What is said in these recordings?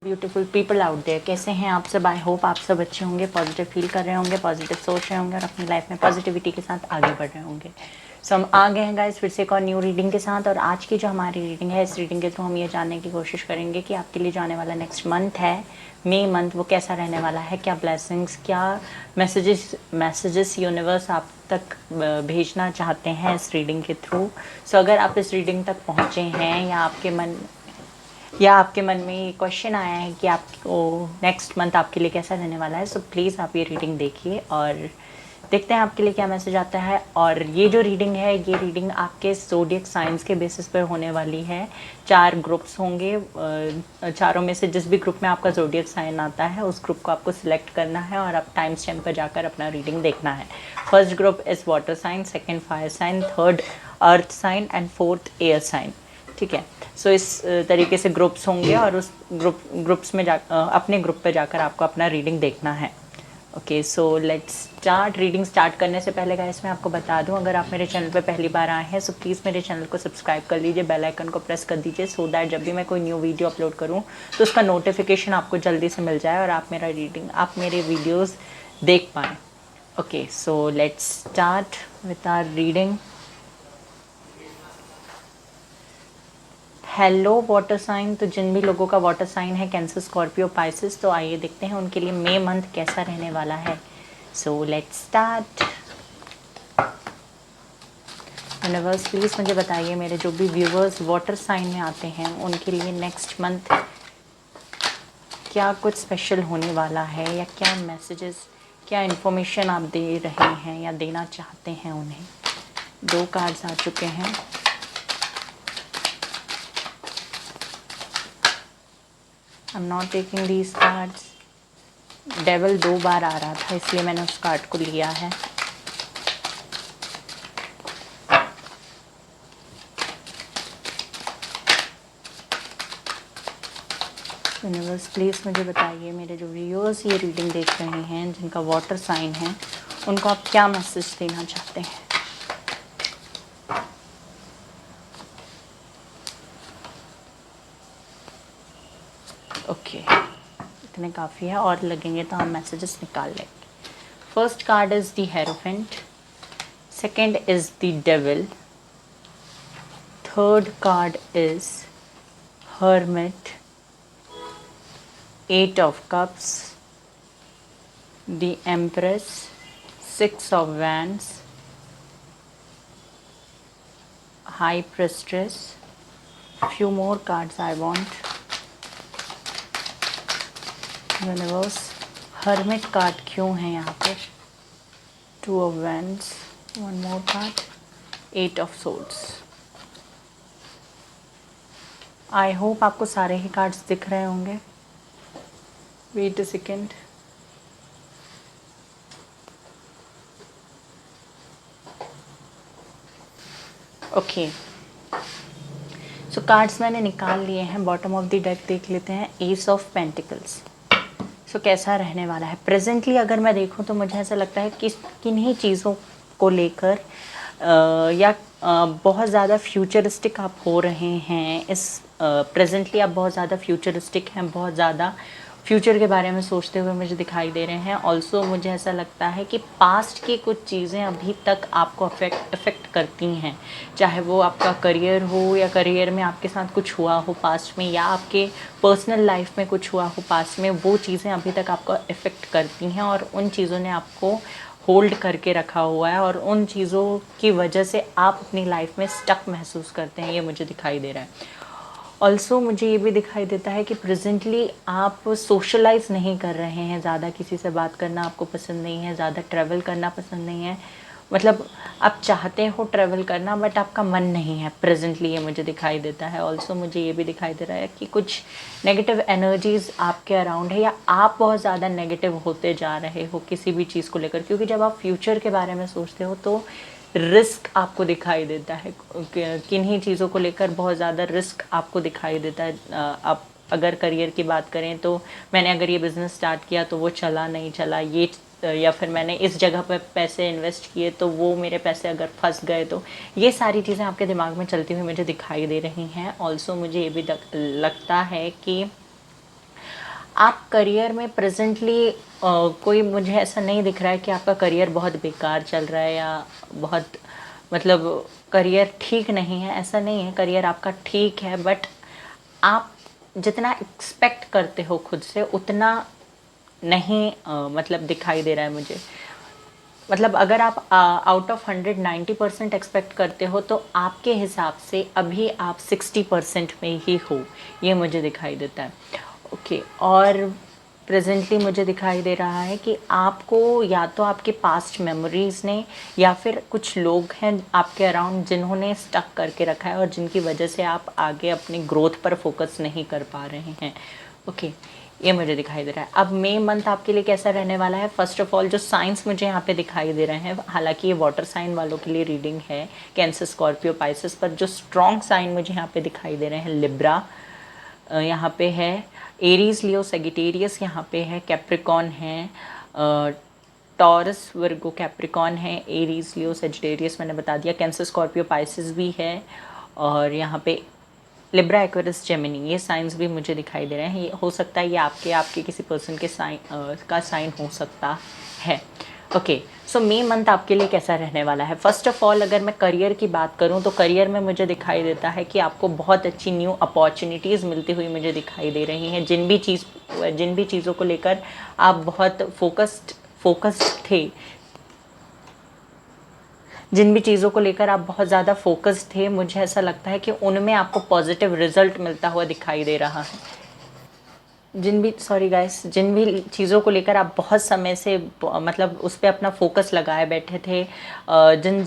Beautiful people out there, कैसे हैं आप सब? आई होप आप सब अच्छे होंगे, पॉजिटिव फील कर रहे होंगे, पॉजिटिव सोच रहे होंगे और अपनी लाइफ में पॉजिटिविटी के साथ आगे बढ़ रहे होंगे। सो हम आ गए हैं गाइस फिर से एक और न्यू रीडिंग के साथ। और आज की जो हमारी रीडिंग है, इस रीडिंग के थ्रू हम ये जानने की कोशिश करेंगे कि आपके लिए जो आने वाला नेक्स्ट मंथ है, मई मंथ, वो कैसा रहने वाला है। क्या ब्लेसिंग्स, क्या मैसेजेस यूनिवर्स आप तक भेजना चाहते हैं इस रीडिंग के थ्रू। सो अगर आप इस रीडिंग तक पहुँचे हैं या आपके मन में ये क्वेश्चन आया है कि आपको नेक्स्ट मंथ आपके लिए कैसा रहने वाला है, सो प्लीज़ आप ये रीडिंग देखिए और देखते हैं आपके लिए क्या मैसेज आता है। और ये जो रीडिंग है, ये रीडिंग आपके ज़ोडिएक साइंस के बेसिस पर होने वाली है। 4 ग्रुप्स होंगे, चारों में से जिस भी ग्रुप में आपका ज़ोडिएक साइन आता है उस ग्रुप को आपको सिलेक्ट करना है और आप टाइम स्टैम्प पर जाकर अपना रीडिंग देखना है। First group is water sign, second fire sign, third earth sign and fourth air sign. ठीक है, सो इस तरीके से ग्रुप्स होंगे और उस ग्रुप्स में अपने ग्रुप पे जाकर आपको अपना रीडिंग देखना है। Okay, so let's start. Reading start करने से पहले गाइस मैं आपको बता दूं, अगर आप मेरे चैनल पे पहली बार आए हैं सो प्लीज़ मेरे चैनल को सब्सक्राइब कर लीजिए, बेल आइकन को प्रेस कर दीजिए, सो दैट जब भी मैं कोई न्यू वीडियो अपलोड करूं तो उसका नोटिफिकेशन आपको जल्दी से मिल जाए और आप मेरे वीडियोज़ देख पाएँ। Okay, so let's start with our reading. Hello water sign, तो जिन भी लोगों का वाटर साइन है कैंसर, स्कॉर्पियो, पाइसेस, तो आइए देखते हैं उनके लिए मई मंथ कैसा रहने वाला है। सो लेट्स स्टार्ट। यूनिवर्स प्लीज़ मुझे बताइए, मेरे जो भी व्यूवर्स वाटर साइन में आते हैं उनके लिए नेक्स्ट मंथ क्या कुछ स्पेशल होने वाला है, या क्या मैसेजेस, क्या इन्फॉर्मेशन आप दे रहे हैं या देना चाहते हैं उन्हें। 2 कार्ड्स आ चुके हैं। I am not taking these cards. Devil 2 बार आ रहा था इसलिए मैंने उस कार्ड को लिया है। यूनिवर्स प्लीज़ मुझे बताइए, मेरे जो व्यूअर्स ये रीडिंग देख रहे हैं जिनका वाटर साइन है उनको आप क्या मैसेज देना चाहते हैं। ओके, इतने काफ़ी है, और लगेंगे तो हम मैसेजेस निकाल लेंगे। First card is the hierophant, second is the devil, third card is hermit, 8 of cups, the empress, 6 of wands, high priestess. Few more cards I want. Universe, hermit card क्यों है यहाँ पर? 2 of wands, one more card, 8 of swords. I hope आपको सारे ही cards दिख रहे होंगे। Wait a second. Okay, so cards मैंने निकाल लिए हैं। बॉटम ऑफ द डेक देख लेते हैं। S of pentacles. सो कैसा रहने वाला है प्रेजेंटली, अगर मैं देखूं तो मुझे ऐसा लगता है कि किन्हीं चीज़ों को लेकर बहुत ज़्यादा फ्यूचरिस्टिक आप हो रहे हैं। इस प्रेजेंटली आप बहुत ज़्यादा फ्यूचरिस्टिक हैं, बहुत ज़्यादा फ्यूचर के बारे में सोचते हुए मुझे दिखाई दे रहे हैं। ऑल्सो मुझे ऐसा लगता है कि पास्ट की कुछ चीज़ें अभी तक आपको अफेक्ट करती हैं, चाहे वो आपका करियर हो या करियर में आपके साथ कुछ हुआ हो पास्ट में, या आपके पर्सनल लाइफ में कुछ हुआ हो पास्ट में, वो चीज़ें अभी तक आपको अफेक्ट करती हैं और उन चीज़ों ने आपको होल्ड करके रखा हुआ है और उन चीज़ों की वजह से आप अपनी लाइफ में स्टक महसूस करते हैं, ये मुझे दिखाई दे रहा है। ऑल्सो मुझे ये भी दिखाई देता है कि प्रेजेंटली आप सोशलाइज नहीं कर रहे हैं, ज़्यादा किसी से बात करना आपको पसंद नहीं है, ज़्यादा ट्रैवल करना पसंद नहीं है। मतलब आप चाहते हो ट्रैवल करना बट आपका मन नहीं है प्रेजेंटली, ये मुझे दिखाई देता है। ऑल्सो मुझे ये भी दिखाई दे रहा है कि कुछ नेगेटिव एनर्जीज़ आपके अराउंड है, या आप बहुत ज़्यादा नेगेटिव होते जा रहे हो किसी भी चीज़ को लेकर, क्योंकि जब आप फ्यूचर के बारे में सोचते हो तो रिस्क आपको दिखाई देता है। किन्हीं चीज़ों को लेकर बहुत ज़्यादा रिस्क आपको दिखाई देता है। आप अगर करियर की बात करें तो मैंने अगर ये बिज़नेस स्टार्ट किया तो वो चला नहीं चला, ये या फिर मैंने इस जगह पर पैसे इन्वेस्ट किए तो वो मेरे पैसे अगर फंस गए, तो ये सारी चीज़ें आपके दिमाग में चलती हुई मुझे दिखाई दे रही हैं। ऑल्सो मुझे ये भी लगता है कि आप करियर में प्रेजेंटली कोई मुझे ऐसा नहीं दिख रहा है कि आपका करियर बहुत बेकार चल रहा है या बहुत मतलब करियर ठीक नहीं है, ऐसा नहीं है। करियर आपका ठीक है, बट आप जितना एक्सपेक्ट करते हो खुद से उतना नहीं मतलब दिखाई दे रहा है मुझे। मतलब अगर आप आउट ऑफ 190% एक्सपेक्ट करते हो तो आपके हिसाब से अभी आप 60% में ही हो, ये मुझे दिखाई देता है। ओके, और प्रेजेंटली मुझे दिखाई दे रहा है कि आपको या तो आपके पास्ट मेमोरीज़ ने या फिर कुछ लोग हैं आपके अराउंड जिन्होंने स्टक करके रखा है और जिनकी वजह से आप आगे अपनी ग्रोथ पर फोकस नहीं कर पा रहे हैं। ओके, ये मुझे दिखाई दे रहा है। अब मई मंथ आपके लिए कैसा रहने वाला है? फर्स्ट ऑफ ऑल जो साइंस मुझे यहाँ पे दिखाई दे रहे हैं, हालांकि ये वाटर साइन वालों के लिए रीडिंग है, कैंसर, स्कॉर्पियो, पाइसेस, पर जो स्ट्रॉन्ग साइन मुझे यहाँ पे दिखाई दे रहे हैं, लिब्रा यहाँ पे है, एरीज, लियो, सेगिटेरियस यहाँ पे है, कैप्रिकॉन है, टॉरस, वर्गो, कैप्रिकॉन है, एरीज, लियो, सेजिटेरियस मैंने बता दिया, कैंसर, स्कॉर्पियो, पाइसेस भी है, और यहाँ पे लिब्रा, एक्वेरियस, जेमिनी, ये साइंस भी मुझे दिखाई दे रहे हैं। ये हो सकता है ये आपके किसी पर्सन के साइन हो सकता है। ओके, सो मई मंथ आपके लिए कैसा रहने वाला है? फर्स्ट ऑफ ऑल अगर मैं करियर की बात करूं तो करियर में मुझे दिखाई देता है कि आपको बहुत अच्छी न्यू अपॉर्चुनिटीज़ मिलती हुई मुझे दिखाई दे रही हैं। जिन भी चीज़ों को लेकर आप बहुत फोकस्ड थे, जिन भी चीज़ों को लेकर आप बहुत ज़्यादा फोकस थे, मुझे ऐसा लगता है कि उनमें आपको पॉजिटिव रिजल्ट मिलता हुआ दिखाई दे रहा है। जिन भी चीज़ों को लेकर आप बहुत समय से मतलब उस पर अपना फोकस लगाए बैठे थे, जिन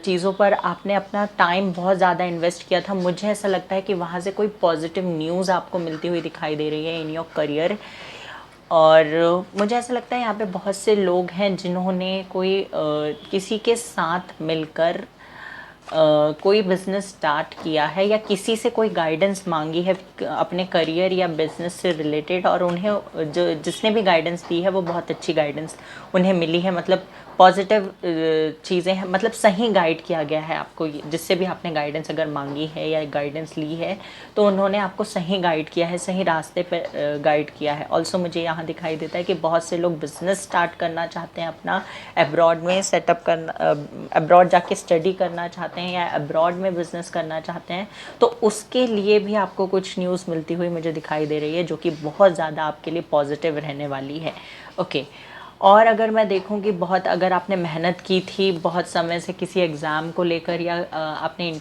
चीज़ों पर आपने अपना टाइम बहुत ज़्यादा इन्वेस्ट किया था, मुझे ऐसा लगता है कि वहाँ से कोई पॉजिटिव न्यूज़ आपको मिलती हुई दिखाई दे रही है इन योर करियर। और मुझे ऐसा लगता है यहाँ पे बहुत से लोग हैं जिन्होंने किसी के साथ मिलकर कोई बिज़नेस स्टार्ट किया है या किसी से कोई गाइडेंस मांगी है अपने करियर या बिज़नेस से रिलेटेड, और उन्हें जिसने भी गाइडेंस दी है वो बहुत अच्छी गाइडेंस उन्हें मिली है। मतलब पॉजिटिव चीज़ें हैं, मतलब सही गाइड किया गया है आपको। जिससे भी आपने गाइडेंस अगर मांगी है या गाइडेंस ली है तो उन्होंने आपको सही गाइड किया है, सही रास्ते पर गाइड किया है। ऑल्सो मुझे यहाँ दिखाई देता है कि बहुत से लोग बिज़नेस स्टार्ट करना चाहते हैं अपना, अब्रॉड में सेटअप करना, अब्रॉड जाके स्टडी करना चाहते हैं या अब्रॉड में बिज़नेस करना चाहते हैं, तो उसके लिए भी आपको कुछ न्यूज़ मिलती हुई मुझे दिखाई दे रही है जो कि बहुत ज़्यादा आपके लिए पॉजिटिव रहने वाली है। ओके, और अगर मैं देखूं कि अगर आपने मेहनत की थी बहुत समय से किसी एग्ज़ाम को लेकर या आपने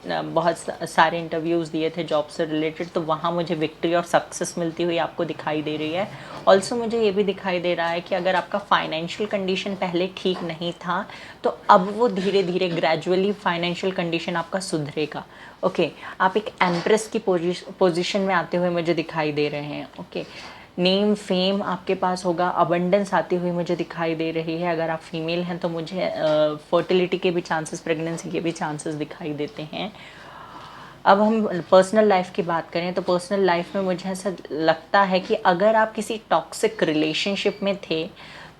बहुत सारे इंटरव्यूज़ दिए थे जॉब से रिलेटेड, तो वहाँ मुझे विक्ट्री और सक्सेस मिलती हुई आपको दिखाई दे रही है। ऑल्सो मुझे ये भी दिखाई दे रहा है कि अगर आपका फाइनेंशियल कंडीशन पहले ठीक नहीं था तो अब वो धीरे धीरे ग्रेजुअली फाइनेंशियल कंडीशन आपका सुधरेगा। ओके, आप एक एम्प्रेस की पोजीशन में आते हुए मुझे दिखाई दे रहे हैं। ओके, नेम, फेम आपके पास होगा, अबंडेंस आती हुई मुझे दिखाई दे रही है। अगर आप फीमेल हैं तो मुझे फर्टिलिटी के भी चांसेस, प्रेगनेंसी के भी चांसेस दिखाई देते हैं। अब हम पर्सनल लाइफ की बात करें तो पर्सनल लाइफ में मुझे ऐसा लगता है कि अगर आप किसी टॉक्सिक रिलेशनशिप में थे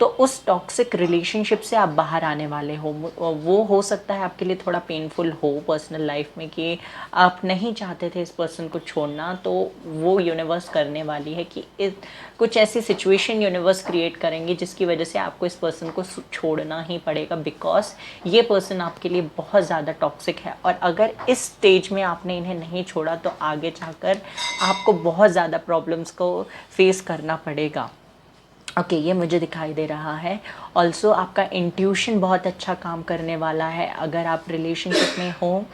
तो उस टॉक्सिक रिलेशनशिप से आप बाहर आने वाले हो। वो हो सकता है आपके लिए थोड़ा पेनफुल हो पर्सनल लाइफ में कि आप नहीं चाहते थे इस पर्सन को छोड़ना, तो वो यूनिवर्स करने वाली है कि कुछ ऐसी सिचुएशन यूनिवर्स क्रिएट करेंगी जिसकी वजह से आपको इस पर्सन को छोड़ना ही पड़ेगा, बिकॉज ये पर्सन आपके लिए बहुत ज़्यादा टॉक्सिक है। और अगर इस स्टेज में आपने इन्हें नहीं छोड़ा तो आगे जाकर आपको बहुत ज़्यादा प्रॉब्लम्स को फेस करना पड़ेगा। ओके, ये मुझे दिखाई दे रहा है। ऑल्सो आपका इंट्यूशन बहुत अच्छा काम करने वाला है। अगर आप रिलेशनशिप में हो,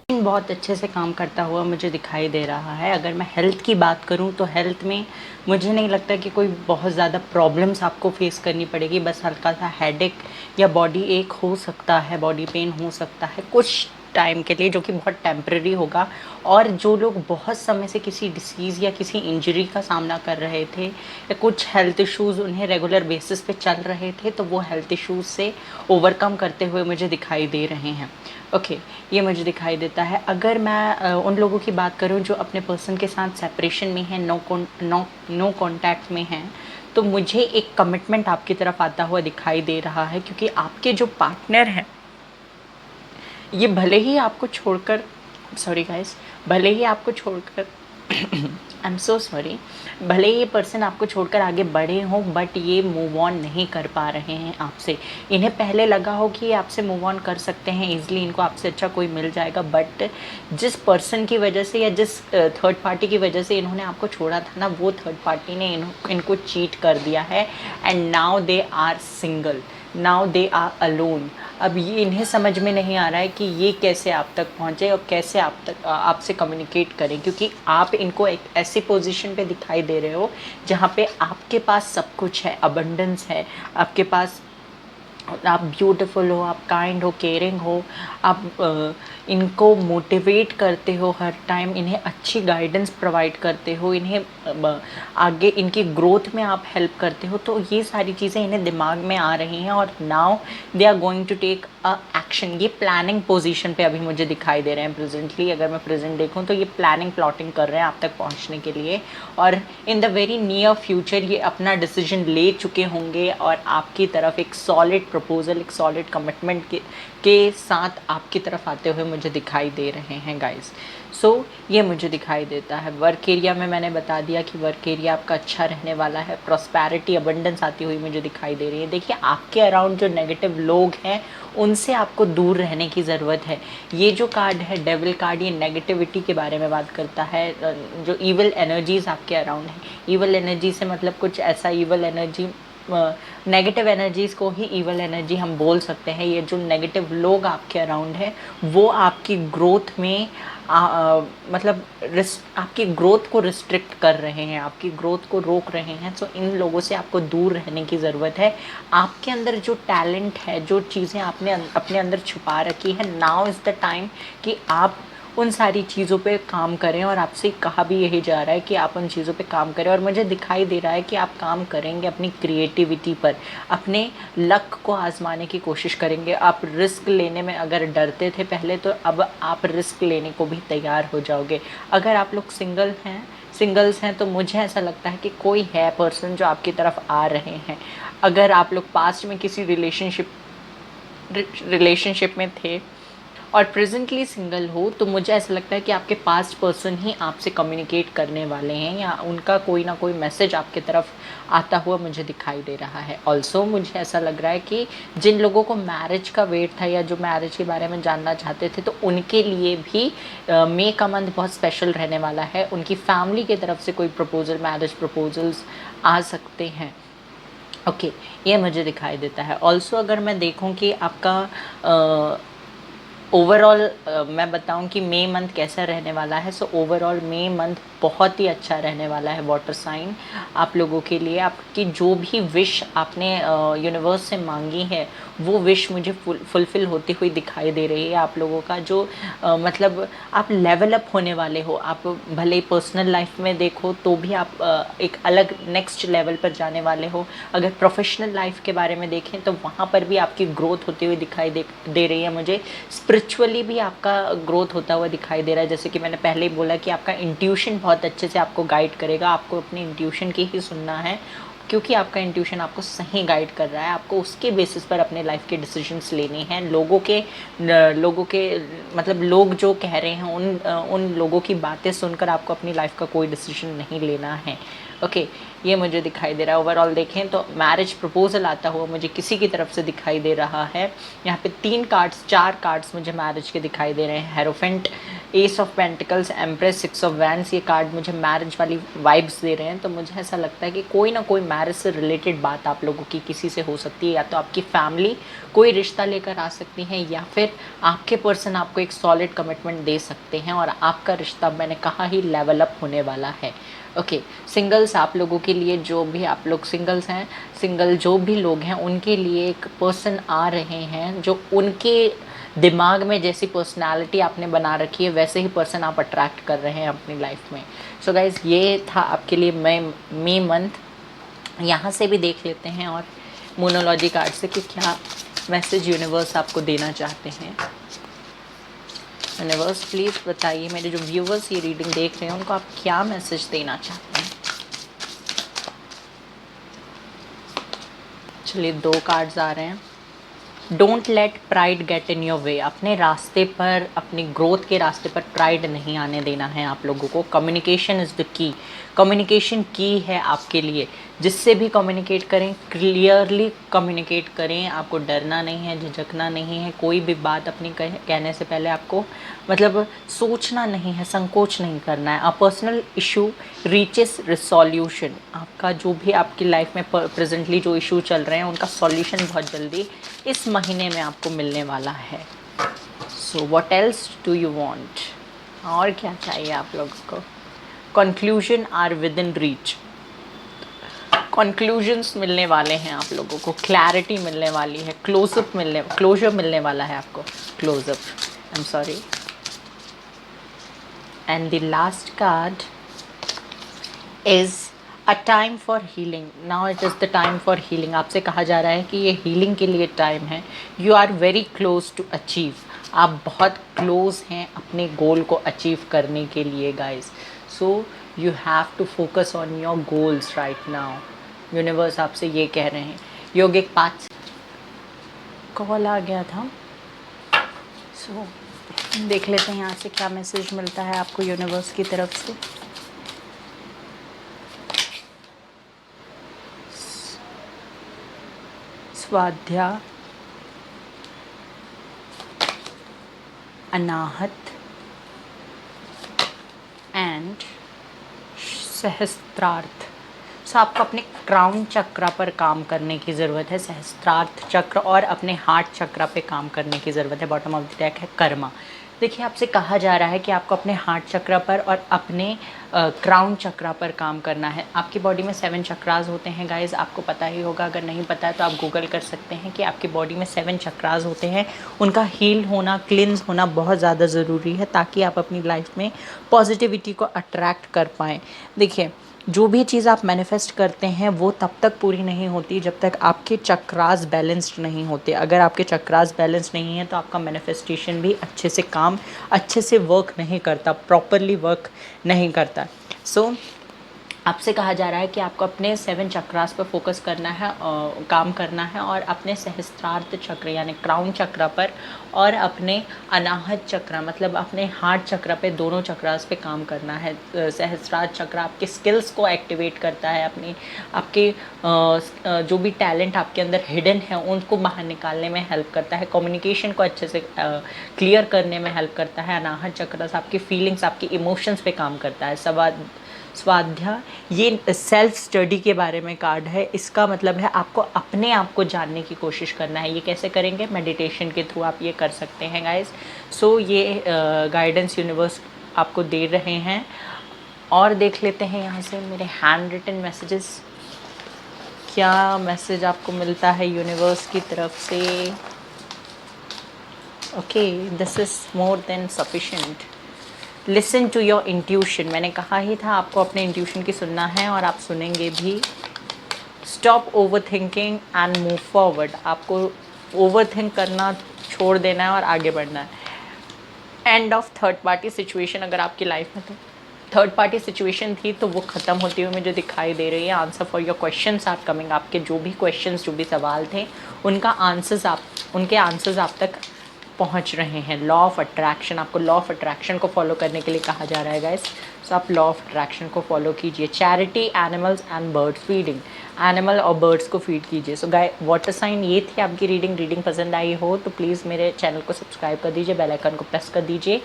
बहुत अच्छे से काम करता हुआ मुझे दिखाई दे रहा है। अगर मैं हेल्थ की बात करूं तो हेल्थ में मुझे नहीं लगता कि कोई बहुत ज़्यादा प्रॉब्लम्स आपको फेस करनी पड़ेगी। बस हल्का सा हेडेक या बॉडी एक हो सकता है, बॉडी पेन हो सकता है कुछ टाइम के लिए, जो कि बहुत टेम्परेरी होगा। और जो लोग बहुत समय से किसी डिसीज़ या किसी इंजरी का सामना कर रहे थे या कुछ हेल्थ इश्यूज़ उन्हें रेगुलर बेसिस पे चल रहे थे, तो वो हेल्थ इश्यूज़ से ओवरकम करते हुए मुझे दिखाई दे रहे हैं। ओके, ये मुझे दिखाई देता है। अगर मैं उन लोगों की बात करूं जो अपने पर्सन के साथ सेपरेशन में हैं, नो कॉन्टैक्ट में हैं, तो मुझे एक कमिटमेंट आपकी तरफ आता हुआ दिखाई दे रहा है, क्योंकि आपके जो पार्टनर हैं ये भले ही आपको छोड़कर आई एम सो सॉरी, भले ये पर्सन आपको छोड़कर आगे बढ़े हों बट ये मूव ऑन नहीं कर पा रहे हैं आपसे। इन्हें पहले लगा हो कि ये आपसे मूव ऑन कर सकते हैं ईजिली, इनको आपसे अच्छा कोई मिल जाएगा, बट जिस पर्सन की वजह से या जिस थर्ड पार्टी की वजह से इन्होंने आपको छोड़ा था ना, वो थर्ड पार्टी ने इनको चीट कर दिया है and now they are single, now they are alone. अब ये इन्हें समझ में नहीं आ रहा है कि ये कैसे आप तक पहुँचे और कैसे आपसे कम्युनिकेट करें, क्योंकि आप इनको एक ऐसी पोजीशन पे दिखाई दे रहे हो जहाँ पे आपके पास सब कुछ है, अबंडेंस है, आपके पास, आप ब्यूटीफुल हो, आप काइंड हो, केयरिंग हो, आप इनको मोटिवेट करते हो हर टाइम, इन्हें अच्छी गाइडेंस प्रोवाइड करते हो, इन्हें आगे इनकी ग्रोथ में आप हेल्प करते हो। तो ये सारी चीज़ें इन्हें दिमाग में आ रही हैं और now they are going to take a action. ये प्लानिंग पोजीशन पे अभी मुझे दिखाई दे रहे हैं प्रेजेंटली। अगर मैं प्रेजेंट देखूं तो ये प्लानिंग प्लॉटिंग कर रहे हैं आप तक पहुंचने के लिए, और in the very near future ये अपना डिसीजन ले चुके होंगे और आपकी तरफ एक सॉलिड प्रपोजल, एक सॉलिड कमिटमेंट के साथ आपकी तरफ आते हुए मुझे दिखाई दे रहे हैं गाइस। सो ये मुझे दिखाई देता है। वर्क एरिया में मैंने बता दिया कि वर्क एरिया आपका अच्छा रहने वाला है, प्रॉस्पेरिटी, अबंडेंस आती हुई मुझे दिखाई दे रही है। देखिए आपके अराउंड जो नेगेटिव लोग हैं उनसे आपको दूर रहने की ज़रूरत है। ये जो कार्ड है डेविल कार्ड, ये नेगेटिविटी के बारे में बात करता है, जो ईविल एनर्जीज़ आपके अराउंड है। ईविल एनर्जी से मतलब कुछ ऐसा ईविल एनर्जी, नेगेटिव एनर्जीज़ को ही ईवल एनर्जी हम बोल सकते हैं। ये जो नेगेटिव लोग आपके अराउंड हैं वो आपकी ग्रोथ में मतलब आपकी ग्रोथ को रिस्ट्रिक्ट कर रहे हैं, आपकी ग्रोथ को रोक रहे हैं। तो इन लोगों से आपको दूर रहने की ज़रूरत है। आपके अंदर जो टैलेंट है, जो चीज़ें आपने अपने अंदर छुपा रखी है, नाउ इज़ द टाइम कि आप उन सारी चीज़ों पे काम करें। और आपसे कहा भी यही जा रहा है कि आप उन चीज़ों पे काम करें, और मुझे दिखाई दे रहा है कि आप काम करेंगे अपनी क्रिएटिविटी पर, अपने लक को आजमाने की कोशिश करेंगे। आप रिस्क लेने में अगर डरते थे पहले, तो अब आप रिस्क लेने को भी तैयार हो जाओगे। अगर आप लोग सिंगल्स हैं तो मुझे ऐसा लगता है कि कोई है पर्सन जो आपकी तरफ आ रहे हैं। अगर आप लोग पास्ट में किसी रिलेशनशिप में थे और प्रेजेंटली सिंगल हो, तो मुझे ऐसा लगता है कि आपके पास्ट पर्सन ही आपसे कम्युनिकेट करने वाले हैं, या उनका कोई ना कोई मैसेज आपके तरफ आता हुआ मुझे दिखाई दे रहा है। ऑल्सो मुझे ऐसा लग रहा है कि जिन लोगों को मैरिज का वेट था या जो मैरिज के बारे में जानना चाहते थे, तो उनके लिए भी मई का मंथ बहुत स्पेशल रहने वाला है। उनकी फैमिली की तरफ से कोई प्रपोजल, मैरिज प्रपोजल्स आ सकते हैं। ओके, ये मुझे दिखाई देता है। ऑल्सो अगर मैं देखूं कि आपका ओवरऑल मैं बताऊं कि मई मंथ कैसा रहने वाला है। सो ओवरऑल मई मंथ बहुत ही अच्छा रहने वाला है वाटर साइन आप लोगों के लिए। आपकी जो भी विश आपने यूनिवर्स से मांगी है वो विश मुझे फुलफ़िल होती हुई दिखाई दे रही है। आप लोगों का जो मतलब आप लेवल अप होने वाले हो। आप भले पर्सनल लाइफ में देखो तो भी आप एक अलग नेक्स्ट लेवल पर जाने वाले हो। अगर प्रोफेशनल लाइफ के बारे में देखें तो वहाँ पर भी आपकी ग्रोथ होती हुई दिखाई दे रही है मुझे। स्पिरिचुअली भी आपका ग्रोथ होता हुआ दिखाई दे रहा है। जैसे कि मैंने पहले ही बोला कि आपका इंट्यूशन बहुत अच्छे से आपको गाइड करेगा। आपको अपनी इंट्यूशन की ही सुनना है, क्योंकि आपका इंट्यूशन आपको सही गाइड कर रहा है। आपको उसके बेसिस पर अपने लाइफ के डिसीजंस लेने हैं। लोगों के मतलब लोग जो कह रहे हैं उन लोगों की बातें सुनकर आपको अपनी लाइफ का कोई डिसीजन नहीं लेना है। ओके, ये मुझे दिखाई दे रहा है। ओवरऑल देखें तो मैरिज प्रपोजल आता हुआ मुझे किसी की तरफ से दिखाई दे रहा है। यहाँ पे 4 कार्ड्स मुझे मैरिज के दिखाई दे रहे हैं। Hierophant, S of pentacles, empress, 6 of wands. ये कार्ड मुझे मैरिज वाली वाइब्स दे रहे हैं। तो मुझे ऐसा लगता है कि कोई ना कोई मैरिज से रिलेटेड बात आप लोगों की किसी से हो सकती है। या तो आपकी फैमिली कोई रिश्ता लेकर आ सकती है, या फिर आपके पर्सन आपको एक सॉलिड कमिटमेंट दे सकते हैं और आपका रिश्ता, मैंने कहा ही, लेवल अप होने वाला है। ओके, सिंगल्स आप लोगों के लिए, जो भी आप लोग सिंगल्स हैं, सिंगल जो भी लोग हैं उनके लिए एक पर्सन आ रहे हैं जो उनके दिमाग में जैसी पर्सनालिटी आपने बना रखी है वैसे ही पर्सन आप अट्रैक्ट कर रहे हैं अपनी लाइफ में। सो गाइज, ये था आपके लिए मई मंथ। यहाँ से भी देख लेते हैं और मोनोलॉजी कार्ड से कि क्या मैसेज यूनिवर्स आपको देना चाहते हैं। यूनिवर्स प्लीज़ बताइए, मेरे जो व्यूवर्स ये रीडिंग देख रहे हैं उनको आप क्या मैसेज देना चाहते हैं। चलिए 2 कार्ड्स आ रहे हैं। Don't let pride get in your way. अपने रास्ते पर, अपनी ग्रोथ के रास्ते पर प्राइड नहीं आने देना है आप लोगों को। कम्युनिकेशन इज़ द की। कम्युनिकेशन की है आपके लिए। जिससे भी कम्युनिकेट करें, क्लियरली कम्युनिकेट करें। आपको डरना नहीं है, झिझकना नहीं है। कोई भी बात अपनी कहने से पहले आपको मतलब सोचना नहीं है, संकोच नहीं करना है। अ पर्सनल इशू रीचेस रिसोल्यूशन। आपका जो भी आपकी लाइफ में प्रेजेंटली जो इशू चल रहे हैं उनका सॉल्यूशन बहुत जल्दी इस महीने में आपको मिलने वाला है। So what else do you want? और क्या चाहिए आप लोगों को? Conclusion are within reach. Conclusions मिलने वाले हैं आप लोगों को, क्लैरिटी मिलने वाली है, क्लोजर मिलने वाला है आपको। Close up, I am sorry. And the last card is a time for healing. Now it is the time for healing. आपसे कहा जा रहा है कि ये हीलिंग के लिए टाइम है। You are very close to achieve. आप बहुत क्लोज हैं अपने गोल को अचीव करने के लिए guys. So you have to focus on your goals right now. Universe आपसे ये कह रहे हैं। योगिक 5 कॉल आ गया था। सो देख लेते हैं यहाँ से क्या मैसेज मिलता है आपको यूनिवर्स की तरफ से। स्वाध्या, अनाहत एंड सहस्त्रार्थ। सो आपको अपने क्राउन चक्र पर काम करने की ज़रूरत है, सहस्त्रार्थ चक्र, और अपने हार्ट चक्र पे काम करने की ज़रूरत है। बॉटम ऑफ द डेक है कर्मा। देखिए आपसे कहा जा रहा है कि आपको अपने हार्ट चक्र पर और अपने क्राउन चक्र पर काम करना है। आपकी बॉडी में 7 चक्रास होते हैं गाइज, आपको पता ही होगा। अगर नहीं पता है तो आप गूगल कर सकते हैं कि आपकी बॉडी में 7 चक्रास होते हैं। उनका हील होना, क्लिन्स होना बहुत ज़्यादा ज़रूरी है ताकि आप अपनी लाइफ में पॉजिटिविटी को अट्रैक्ट कर पाएँ। देखिए जो भी चीज़ आप मैनिफेस्ट करते हैं वो तब तक पूरी नहीं होती जब तक आपके चक्रास बैलेंस्ड नहीं होते। अगर आपके चक्रास बैलेंस नहीं है तो आपका मैनिफेस्टेशन भी अच्छे से वर्क नहीं करता, प्रॉपरली वर्क नहीं करता। सो आपसे कहा जा रहा है कि आपको अपने 7 चक्रास पर फोकस करना है, काम करना है, और अपने सहस्त्रार्थ चक्र यानी क्राउन चक्र पर और अपने अनाहत चक्र मतलब अपने हार्ट चक्र पे, दोनों चक्रास पे काम करना है। सहस्त्रार्थ चक्र आपके स्किल्स को एक्टिवेट करता है, आपके जो भी टैलेंट आपके अंदर हिडन है उनको बाहर निकालने में हेल्प करता है, कम्युनिकेशन को अच्छे से क्लियर करने में हेल्प करता है। अनाहत चक्र आपकी फीलिंग्स, आपकी इमोशंस पे काम करता है। स्वाध्याय ये सेल्फ स्टडी के बारे में कार्ड है। इसका मतलब है आपको अपने आप को जानने की कोशिश करना है। ये कैसे करेंगे? मेडिटेशन के थ्रू आप ये कर सकते हैं गाइस। सो ये गाइडेंस यूनिवर्स आपको दे रहे हैं। और देख लेते हैं यहाँ से मेरे हैंड रिटन मैसेजेस, क्या मैसेज आपको मिलता है यूनिवर्स की तरफ से। Okay, this is more than sufficient. Listen to your intuition. मैंने कहा ही था आपको अपने इंट्यूशन की सुनना है और आप सुनेंगे भी। Stop over thinking and move forward. आपको ओवर थिंक करना छोड़ देना है और आगे बढ़ना है। End of third party situation. अगर आपकी लाइफ में तो थर्ड पार्टी सिचुएशन थी तो वो ख़त्म होती हुई मुझे दिखाई दे रही है। Answer for your questions are coming. आपके जो भी क्वेश्चंस, जो भी सवाल थे उनके आंसर्स आप तक पहुंच रहे हैं। लॉ ऑफ अट्रैक्शन, आपको लॉ ऑफ अट्रैक्शन को फॉलो करने के लिए कहा जा रहा है गाइस। सो आप लॉ ऑफ अट्रैक्शन को फॉलो कीजिए। Charity, animals and birds feeding. Animal और बर्ड्स को फीड कीजिए। सो गाइस, वाटर साइन ये थी आपकी रीडिंग पसंद आई हो तो प्लीज़ मेरे चैनल को सब्सक्राइब कर दीजिए, बेल आइकन को प्रेस कर दीजिए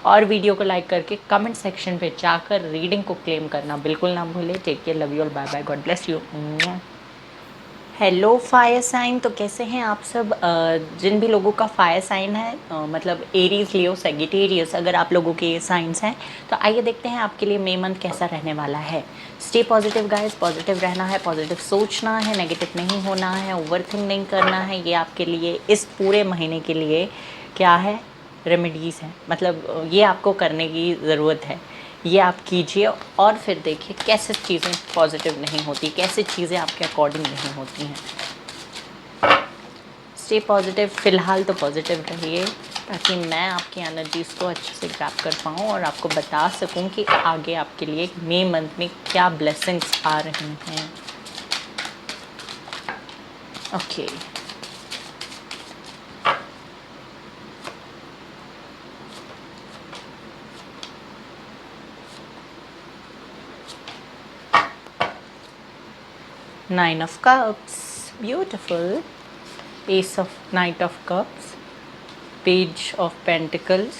और वीडियो को लाइक करके कमेंट सेक्शन पे जाकर रीडिंग को क्लेम करना बिल्कुल ना भूलें। Take care, love you all, bye bye, God bless you. Hello fire sign, तो कैसे हैं आप सब? जिन भी लोगों का फायर साइन है, मतलब एरीज, लियो, सैजिटेरियस, अगर आप लोगों के साइंस हैं तो आइए देखते हैं आपके लिए मई मंथ कैसा रहने वाला है। स्टे पॉजिटिव गाइस, पॉजिटिव रहना है, पॉजिटिव सोचना है, नेगेटिव नहीं होना है, ओवरथिंक नहीं करना है। ये आपके लिए इस पूरे महीने के लिए क्या है, रेमेडीज़ हैं, मतलब ये आपको करने की ज़रूरत है। ये आप कीजिए और फिर देखिए कैसे चीज़ें पॉजिटिव नहीं होती, कैसे चीज़ें आपके अकॉर्डिंग नहीं होती हैं। स्टे पॉजिटिव, फ़िलहाल तो पॉजिटिव रहिए ताकि मैं आपकी एनर्जीज़ को अच्छे से ग्रैब कर पाऊँ और आपको बता सकूँ कि आगे आपके लिए मई मंथ में क्या ब्लेसिंग्स आ रही हैं। Okay, 9 of cups, beautiful. Ace of Knight of cups, Page of pentacles,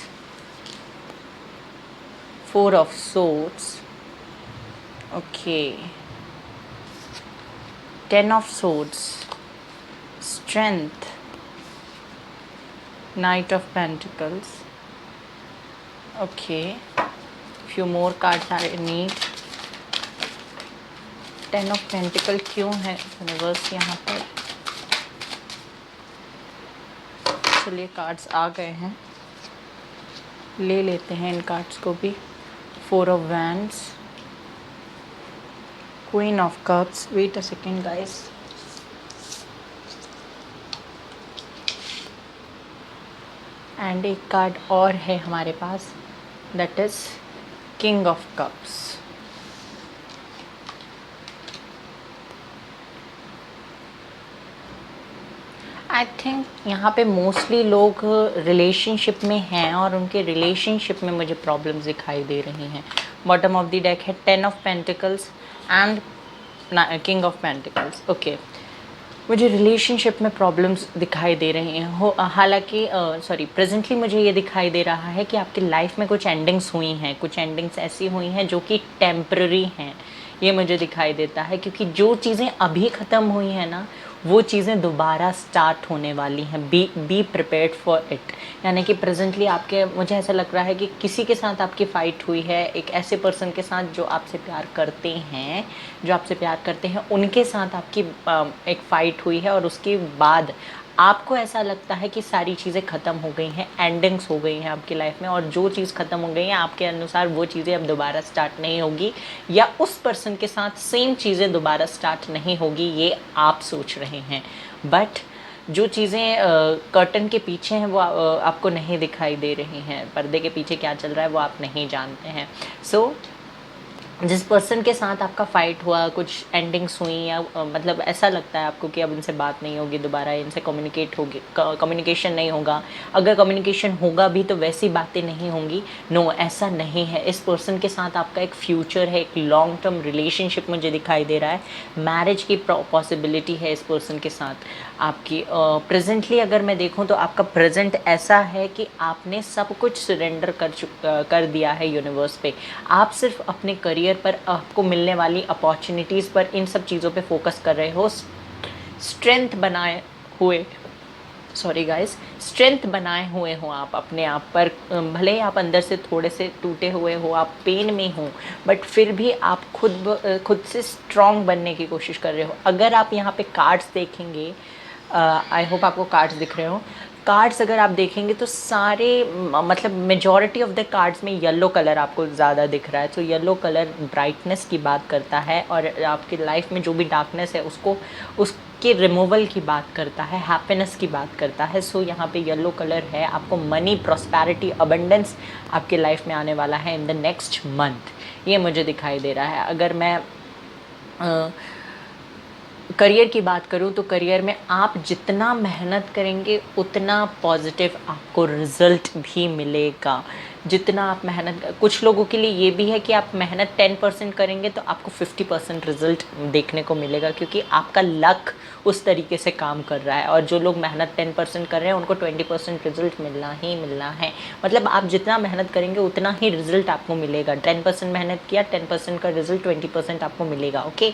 4 of swords, okay, 10 of swords, strength, Knight of pentacles, okay, few more cards are in need. 10 of pentacle क्यों है universe यहाँ पर? चलिए cards आ गए हैं, ले लेते हैं इन कार्ड्स को भी। 4 of wands, Queen of cups, wait a second guys, and एक कार्ड और है हमारे पास, that is King of cups। I think यहाँ पे मोस्टली लोग रिलेशनशिप में हैं और उनके रिलेशनशिप में मुझे प्रॉब्लम्स दिखाई दे रही हैं। बॉटम ऑफ द डेक है 10 of pentacles and King of pentacles, okay. मुझे रिलेशनशिप में प्रॉब्लम्स दिखाई दे रही हैं हो, हालांकि सॉरी प्रेजेंटली मुझे ये दिखाई दे रहा है कि आपकी लाइफ में कुछ एंडिंग्स हुई हैं, कुछ एंडिंग्स ऐसी हुई हैं जो कि टेम्पररी हैं, ये मुझे दिखाई देता है। क्योंकि जो चीज़ें अभी ख़त्म हुई हैं ना, वो चीज़ें दोबारा स्टार्ट होने वाली हैं। B prepared for it. यानी कि प्रेजेंटली आपके, मुझे ऐसा लग रहा है कि किसी के साथ आपकी फ़ाइट हुई है, एक ऐसे पर्सन के साथ जो आपसे प्यार करते हैं, उनके साथ आपकी एक फ़ाइट हुई है और उसके बाद आपको ऐसा लगता है कि सारी चीज़ें ख़त्म हो गई हैं, एंडिंग्स हो गई हैं आपकी लाइफ में, और जो चीज़ ख़त्म हो गई है आपके अनुसार वो चीज़ें अब दोबारा स्टार्ट नहीं होगी, या उस पर्सन के साथ सेम चीज़ें दोबारा स्टार्ट नहीं होगी, ये आप सोच रहे हैं। बट जो चीज़ें कर्टन के पीछे हैं वो आपको नहीं दिखाई दे रही हैं। पर्दे के पीछे क्या चल रहा है वो आप नहीं जानते हैं। सो जिस पर्सन के साथ आपका फ़ाइट हुआ, कुछ एंडिंग्स हुई, या मतलब ऐसा लगता है आपको कि अब इनसे बात नहीं होगी दोबारा, इनसे कम्युनिकेशन नहीं होगा। अगर कम्युनिकेशन होगा भी तो वैसी बातें नहीं होंगी। नो, ऐसा नहीं है। इस पर्सन के साथ आपका एक फ्यूचर है, एक लॉन्ग टर्म रिलेशनशिप मुझे दिखाई दे रहा है। मैरिज की पॉसिबिलिटी है इस पर्सन के साथ आपकी। प्रेजेंटली अगर मैं देखूँ तो आपका प्रेजेंट ऐसा है कि आपने सब कुछ सरेंडर कर दिया है यूनिवर्स पे। आप सिर्फ अपने करियर पर, आपको मिलने वाली अपॉर्चुनिटीज़ पर, इन सब चीज़ों पे फोकस कर रहे हो। स्ट्रेंथ बनाए हुए हो आप अपने आप पर। भले ही आप अंदर से थोड़े से टूटे हुए हो, आप पेन में हो, बट फिर भी आप खुद से स्ट्रॉन्ग बनने की कोशिश कर रहे हो। अगर आप यहाँ पे कार्ड्स देखेंगे, आई होप आपको कार्ड्स दिख रहे हो। कार्ड्स अगर आप देखेंगे तो सारे, मतलब मेजॉरिटी ऑफ द कार्ड्स में येलो कलर आपको ज़्यादा दिख रहा है। तो येलो कलर ब्राइटनेस की बात करता है और आपकी लाइफ में जो भी डार्कनेस है उसके रिमूवल की बात करता है, हैप्पीनेस की बात करता है। सो यहाँ पे येलो कलर है। आपको मनी, प्रॉस्पेरिटी, अबंडेंस आपके लाइफ में आने वाला है इन द नेक्स्ट मंथ, ये मुझे दिखाई दे रहा है। अगर मैं करियर की बात करूँ तो करियर में आप जितना मेहनत करेंगे उतना पॉजिटिव आपको रिज़ल्ट भी मिलेगा। जितना आप मेहनत, कुछ लोगों के लिए ये भी है कि आप मेहनत 10% करेंगे तो आपको 50% रिज़ल्ट देखने को मिलेगा, क्योंकि आपका लक उस तरीके से काम कर रहा है। और जो लोग मेहनत 10% कर रहे हैं उनको 20% रिज़ल्ट मिलना ही मिलना है। मतलब आप जितना मेहनत करेंगे उतना ही रिज़ल्ट आपको मिलेगा। 10% मेहनत किया, 10% का रिज़ल्ट 20% आपको मिलेगा। ओके,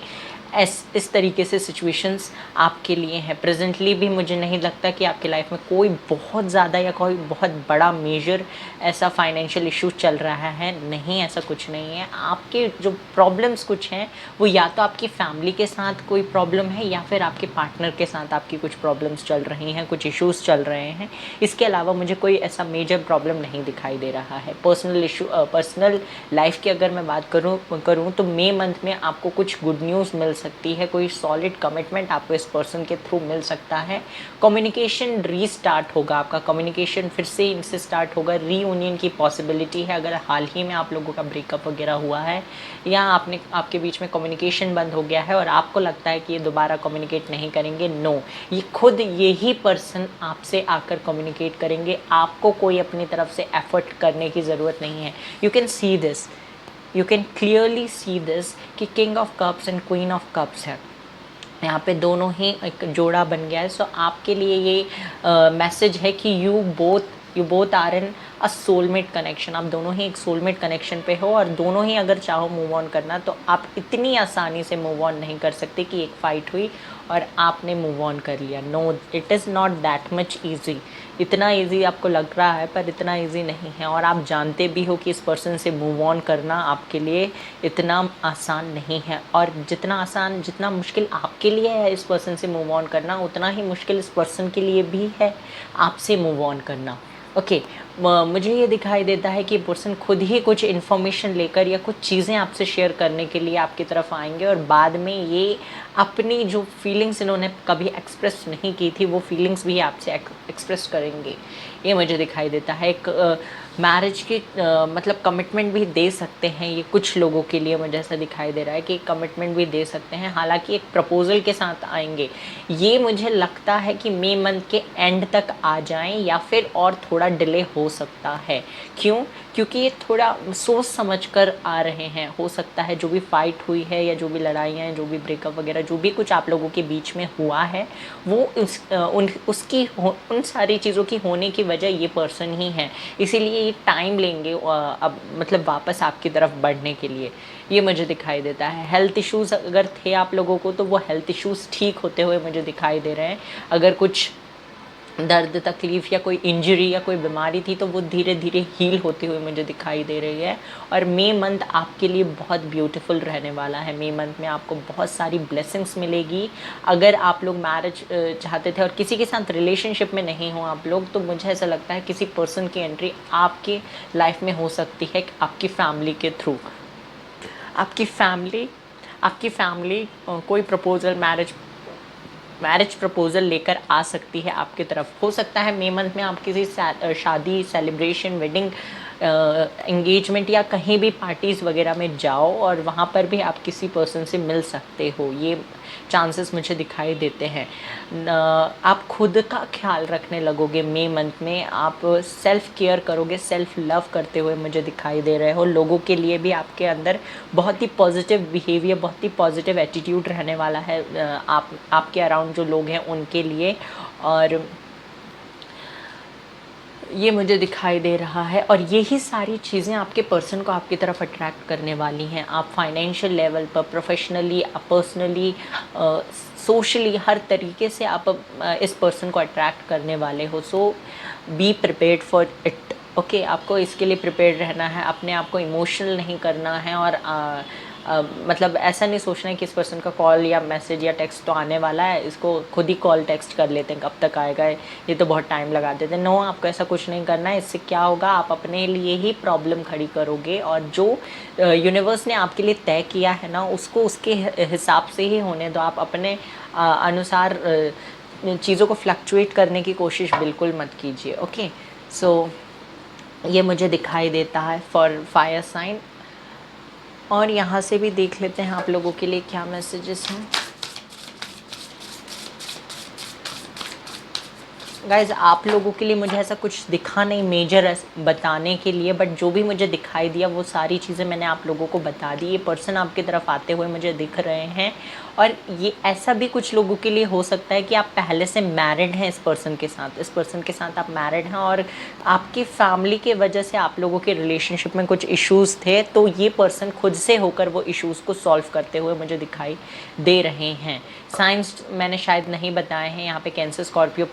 इस तरीके से सिचुएशंस आपके लिए हैं। प्रेजेंटली भी मुझे नहीं लगता कि आपकी लाइफ में कोई बहुत ज़्यादा या कोई बहुत बड़ा मेजर ऐसा फाइनेंशियल इशू चल रहा है। नहीं, ऐसा कुछ नहीं है। आपके जो प्रॉब्लम्स कुछ हैं वो या तो आपकी फैमिली के साथ कोई प्रॉब्लम है, या फिर आपके पार्टनर के साथ आपकी कुछ प्रॉब्लम्स चल रही हैं, कुछ इश्यूज़ चल रहे हैं। इसके अलावा मुझे कोई ऐसा मेजर प्रॉब्लम नहीं दिखाई दे रहा है। पर्सनल लाइफ की अगर मैं बात करूँ तो मई मंथ में आपको कुछ गुड न्यूज़ मिल सकती है। कोई सॉलिड कमिटमेंट आपको इस पर्सन के थ्रू मिल सकता है। कम्युनिकेशन रीस्टार्ट होगा, आपका कम्युनिकेशन फिर से इनसे स्टार्ट होगा। रीयूनियन की पॉसिबिलिटी है। अगर हाल ही में आप लोगों का ब्रेकअप वगैरह हुआ है, या आपके बीच में कम्युनिकेशन बंद हो गया है और आपको लगता है कि ये दोबारा कम्युनिकेट नहीं करेंगे, नो, ये खुद यही पर्सन आपसे आकर कम्युनिकेट करेंगे। आपको कोई अपनी तरफ से एफर्ट करने की ज़रूरत नहीं है। You can see this, you can clearly see this कि king of cups and queen of cups है। यहाँ पे दोनों ही एक जोड़ा बन गया है। सो आपके लिए ये मैसेज है कि you both are in a soulmate connection. आप दोनों ही एक सोलमेट कनेक्शन पे हो और दोनों ही अगर चाहो मूव ऑन करना तो आप इतनी आसानी से मूव ऑन नहीं कर सकते कि एक फ़ाइट हुई और आपने मूव ऑन कर लिया। No, it is not that much easy. इतना इजी आपको लग रहा है पर इतना इजी नहीं है, और आप जानते भी हो कि इस पर्सन से मूव ऑन करना आपके लिए इतना आसान नहीं है। और जितना आसान, जितना मुश्किल आपके लिए है इस पर्सन से मूव ऑन करना, उतना ही मुश्किल इस पर्सन के लिए भी है आपसे मूव ऑन करना। ओके, मुझे ये दिखाई देता है कि पर्सन खुद ही कुछ इन्फॉर्मेशन लेकर या कुछ चीज़ें आपसे शेयर करने के लिए आपकी तरफ आएंगे, और बाद में ये अपनी जो फीलिंग्स इन्होंने कभी एक्सप्रेस नहीं की थी वो फीलिंग्स भी आपसे एक्सप्रेस करेंगे। ये मुझे दिखाई देता है। एक मैरिज की मतलब कमिटमेंट भी दे सकते हैं ये कुछ लोगों के लिए। मुझे ऐसा दिखाई दे रहा है कि कमिटमेंट भी दे सकते हैं, हालांकि एक प्रपोजल के साथ आएंगे। ये मुझे लगता है कि मई मंथ के एंड तक आ जाएं या फिर और थोड़ा डिले हो सकता है। क्यों? क्योंकि ये थोड़ा सोच समझ कर आ रहे हैं। हो सकता है जो भी फाइट हुई है या जो भी लड़ाइयाँ हैं, जो भी ब्रेकअप वगैरह जो भी कुछ आप लोगों के बीच में हुआ है, वो उन सारी चीज़ों की होने की वजह ये पर्सन ही है। इसीलिए ये टाइम लेंगे अब मतलब वापस आपकी तरफ बढ़ने के लिए। ये मुझे दिखाई देता है। हेल्थ इश्यूज़ अगर थे आप लोगों को तो वो हेल्थ इश्यूज़ ठीक होते हुए मुझे दिखाई दे रहे हैं। अगर कुछ दर्द तकलीफ़ या कोई इंजरी या कोई बीमारी थी तो वो धीरे धीरे हील होते हुए मुझे दिखाई दे रही है। और मई मंथ आपके लिए बहुत ब्यूटीफुल रहने वाला है। मई मंथ में आपको बहुत सारी ब्लेसिंग्स मिलेगी। अगर आप लोग मैरिज चाहते थे और किसी के साथ रिलेशनशिप में नहीं हो आप लोग, तो मुझे ऐसा लगता है किसी पर्सन की एंट्री आपकी लाइफ में हो सकती है आपकी फैमिली के थ्रू। आपकी फैमिली कोई प्रपोजल, मैरिज प्रपोजल लेकर आ सकती है आपकी तरफ। हो सकता है मई मंथ में आप किसी शादी, सेलिब्रेशन, वेडिंग, एंगेजमेंट या कहीं भी पार्टीज़ वगैरह में जाओ और वहाँ पर भी आप किसी पर्सन से मिल सकते हो। ये चांसेस मुझे दिखाई देते हैं। आप खुद का ख्याल रखने लगोगे मई मंथ में। आप सेल्फ़ केयर करोगे, सेल्फ़ लव करते हुए मुझे दिखाई दे रहे हो। लोगों के लिए भी आपके अंदर बहुत ही पॉजिटिव बिहेवियर, बहुत ही पॉजिटिव एटीट्यूड रहने वाला है आपके अराउंड जो लोग हैं उनके लिए। और ये मुझे दिखाई दे रहा है। और यही सारी चीज़ें आपके पर्सन को आपकी तरफ अट्रैक्ट करने वाली हैं। आप फाइनेंशियल लेवल पर, प्रोफेशनली, पर्सनली, सोशली, हर तरीके से आप इस पर्सन को अट्रैक्ट करने वाले हो। So be prepared for it. Okay, आपको इसके लिए प्रिपेयर्ड रहना है। अपने आप को इमोशनल नहीं करना है और मतलब ऐसा नहीं सोचना है कि इस पर्सन का कॉल या मैसेज या टेक्स्ट तो आने वाला है, इसको खुद ही कॉल टेक्स्ट कर लेते हैं, कब तक आएगा, ये तो बहुत टाइम लगा देते हैं। नो, आपको ऐसा कुछ नहीं करना है। इससे क्या होगा, आप अपने लिए ही प्रॉब्लम खड़ी करोगे और जो यूनिवर्स ने आपके लिए तय किया है ना, उसको उसके हिसाब से ही होने दो। आप अपने अनुसार चीज़ों को फ्लक्चुएट करने की कोशिश बिल्कुल मत कीजिए। ओके, सो ये मुझे दिखाई देता है फॉर फायर साइन। और यहाँ से भी देख लेते हैं आप लोगों के लिए क्या मैसेजेस हैं। गाइज, आप लोगों के लिए मुझे ऐसा कुछ दिखा नहीं मेजर बताने के लिए, बट जो भी मुझे दिखाई दिया वो सारी चीज़ें मैंने आप लोगों को बता दी। ये पर्सन आपकी तरफ आते हुए मुझे दिख रहे हैं। और ये ऐसा भी कुछ लोगों के लिए हो सकता है कि आप पहले से मैरिड हैं इस पर्सन के साथ आप मैरिड हैं और आपकी फैमिली के वजह से आप लोगों के रिलेशनशिप में कुछ इश्यूज़ थे, तो ये पर्सन खुद से होकर वो इश्यूज़ को सॉल्व करते हुए मुझे दिखाई दे रहे हैं। साइंस मैंने शायद नहीं बताए हैं यहाँ पे। कैंसर, स्कॉर्पियो,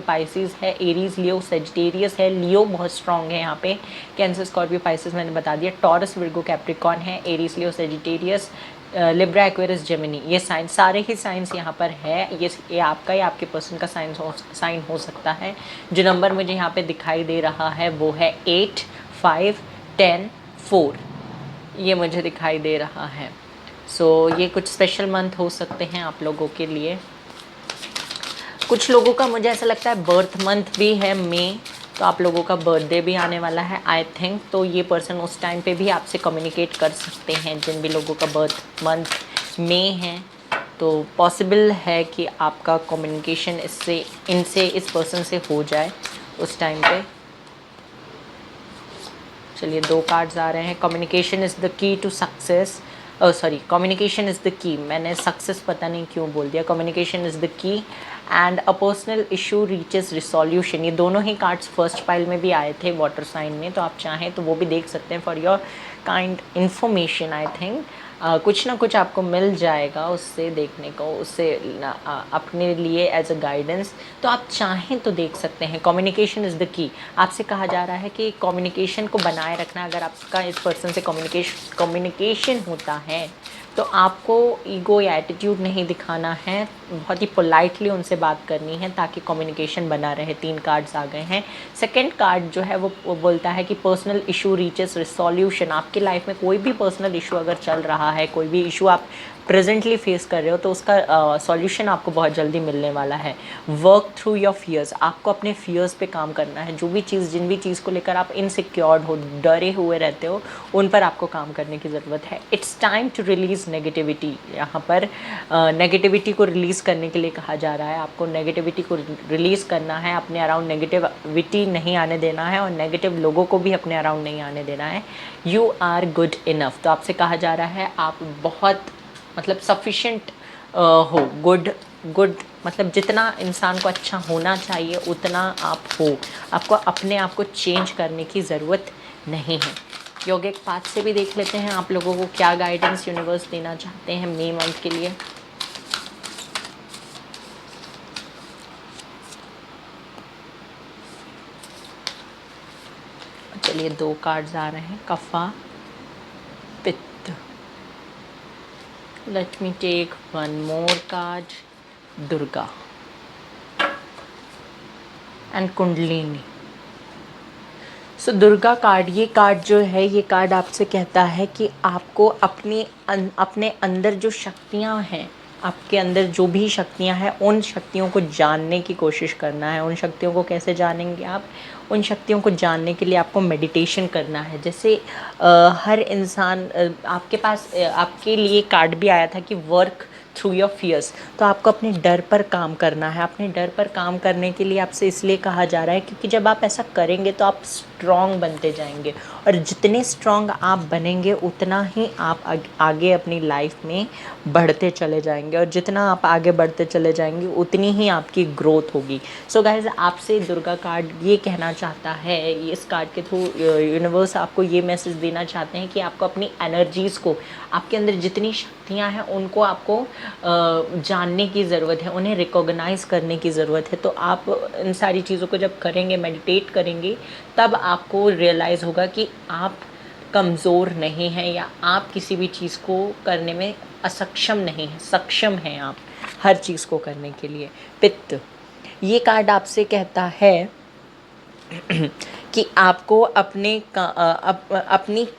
पाइसिस है, एरीज, लियो, सेजिटेरियस है। लियो बहुत स्ट्रॉन्ग है यहाँ पे। कैंसर, स्कॉर्पियो, पाइसिस मैंने बता दिया। टॉरस, विर्गो, कैप्रिकॉन है। Aries, Leo, Sagittarius, Libra, Aquarius, Gemini, ये साइन, सारे ही साइंस यहाँ पर है। ये आपका या आपके पर्सन का साइन हो सकता है। जो नंबर मुझे यहाँ पे दिखाई दे रहा है वो है 8, 5, 10, 4। ये मुझे दिखाई दे रहा है। सो ये कुछ स्पेशल मंथ हो सकते हैं आप लोगों के लिए। कुछ लोगों का मुझे ऐसा लगता है बर्थ मंथ भी है मई, तो आप लोगों का बर्थडे भी आने वाला है आई थिंक। तो ये पर्सन उस टाइम पे भी आपसे कम्युनिकेट कर सकते हैं जिन भी लोगों का बर्थ मंथ मई है। तो पॉसिबल है कि आपका कम्युनिकेशन इस पर्सन से हो जाए उस टाइम पे। चलिए 2 कार्ड्स आ रहे हैं। Communication is the key to success. Sorry, communication is the key, मैंने सक्सेस पता नहीं क्यों बोल दिया, communication is the key and a personal issue reaches resolution. ये दोनों ही कार्ड्स फर्स्ट पाइल में भी आए थे वाटर साइन में, तो आप चाहें तो वो भी देख सकते हैं for your kind information. I think कुछ ना कुछ आपको मिल जाएगा उससे देखने को, उससे अपने लिए एज अ गाइडेंस, तो आप चाहें तो देख सकते हैं। कम्युनिकेशन इज़ द की, आपसे कहा जा रहा है कि कम्युनिकेशन को बनाए रखना। अगर आपका इस पर्सन से कम्युनिकेशन होता है तो आपको ईगो या एटीट्यूड नहीं दिखाना है, बहुत ही पोलाइटली उनसे बात करनी है ताकि कम्युनिकेशन बना रहे। 3 कार्ड्स आ गए हैं। सेकंड कार्ड जो है वो बोलता है कि पर्सनल इशू रीचेस रिसोल्यूशन। आपकी लाइफ में कोई भी पर्सनल इशू अगर चल रहा है, कोई भी इशू आप प्रेजेंटली फेस कर रहे हो, तो उसका सॉल्यूशन आपको बहुत जल्दी मिलने वाला है। वर्क थ्रू योर फियर्स, आपको अपने फियर्स पे काम करना है। जो भी चीज़, जिन भी चीज़ को लेकर आप इनसिक्योर्ड हो, डरे हुए रहते हो, उन पर आपको काम करने की ज़रूरत है। It's time to release negativity. यहाँ पर नेगेटिविटी को रिलीज़ करने के लिए कहा जा रहा है। आपको नेगेटिविटी को रिलीज़ करना है, अपने अराउंड नेगेटिविटी नहीं आने देना है और नेगेटिव लोगों को भी अपने अराउंड नहीं आने देना है। यू आर गुड इनफ, तो आपसे कहा जा रहा है आप बहुत मतलब सफिशेंट हो। गुड मतलब जितना इंसान को अच्छा होना चाहिए उतना आप हो। आपको अपने आप को चेंज करने की ज़रूरत नहीं है। योगिक पाथ से भी देख लेते हैं आप लोगों को क्या गाइडेंस यूनिवर्स देना चाहते हैं मई मंथ के लिए। चलिए 2 कार्ड्स आ रहे हैं, कफा पित्त। Let me take one more card, Durga and Kundalini. So Durga card, ये कार्ड जो है, ये कार्ड आपसे कहता है कि आपको अपने अंदर जो शक्तियाँ हैं, आपके अंदर जो भी शक्तियाँ हैं, उन शक्तियों को जानने की कोशिश करना है। उन शक्तियों को कैसे जानेंगे आप? उन शक्तियों को जानने के लिए आपको मेडिटेशन करना है। जैसे हर इंसान आपके पास आपके लिए कार्ड भी आया था कि वर्क थ्रू योर फियर्स, तो आपको अपने डर पर काम करना है। अपने डर पर काम करने के लिए आपसे इसलिए कहा जा रहा है क्योंकि जब आप ऐसा करेंगे तो आप स्ट्रॉन्ग बनते जाएंगे, और जितने स्ट्रॉन्ग आप बनेंगे उतना ही आप आगे अपनी लाइफ में बढ़ते चले जाएंगे, और जितना आप आगे बढ़ते चले जाएंगे उतनी ही आपकी ग्रोथ होगी। सो गाइज, आपसे दुर्गा कार्ड ये कहना चाहता है, इस कार्ड के थ्रू यूनिवर्स आपको ये मैसेज देना चाहते हैं कि आपको अपनी एनर्जीज़ को, आपके अंदर जितनी शक्तियाँ हैं उनको आपको जानने की ज़रूरत है, उन्हें रिकॉग्नाइज़ करने की ज़रूरत है। तो आप इन सारी चीज़ों को जब करेंगे, मेडिटेट करेंगे, तब आपको रियलाइज़ होगा कि आप कमज़ोर नहीं हैं या आप किसी भी चीज़ को करने में असक्षम नहीं हैं, सक्षम हैं आप हर चीज़ को करने के लिए। पित्त, ये कार्ड आपसे कहता है कि आपको अपनी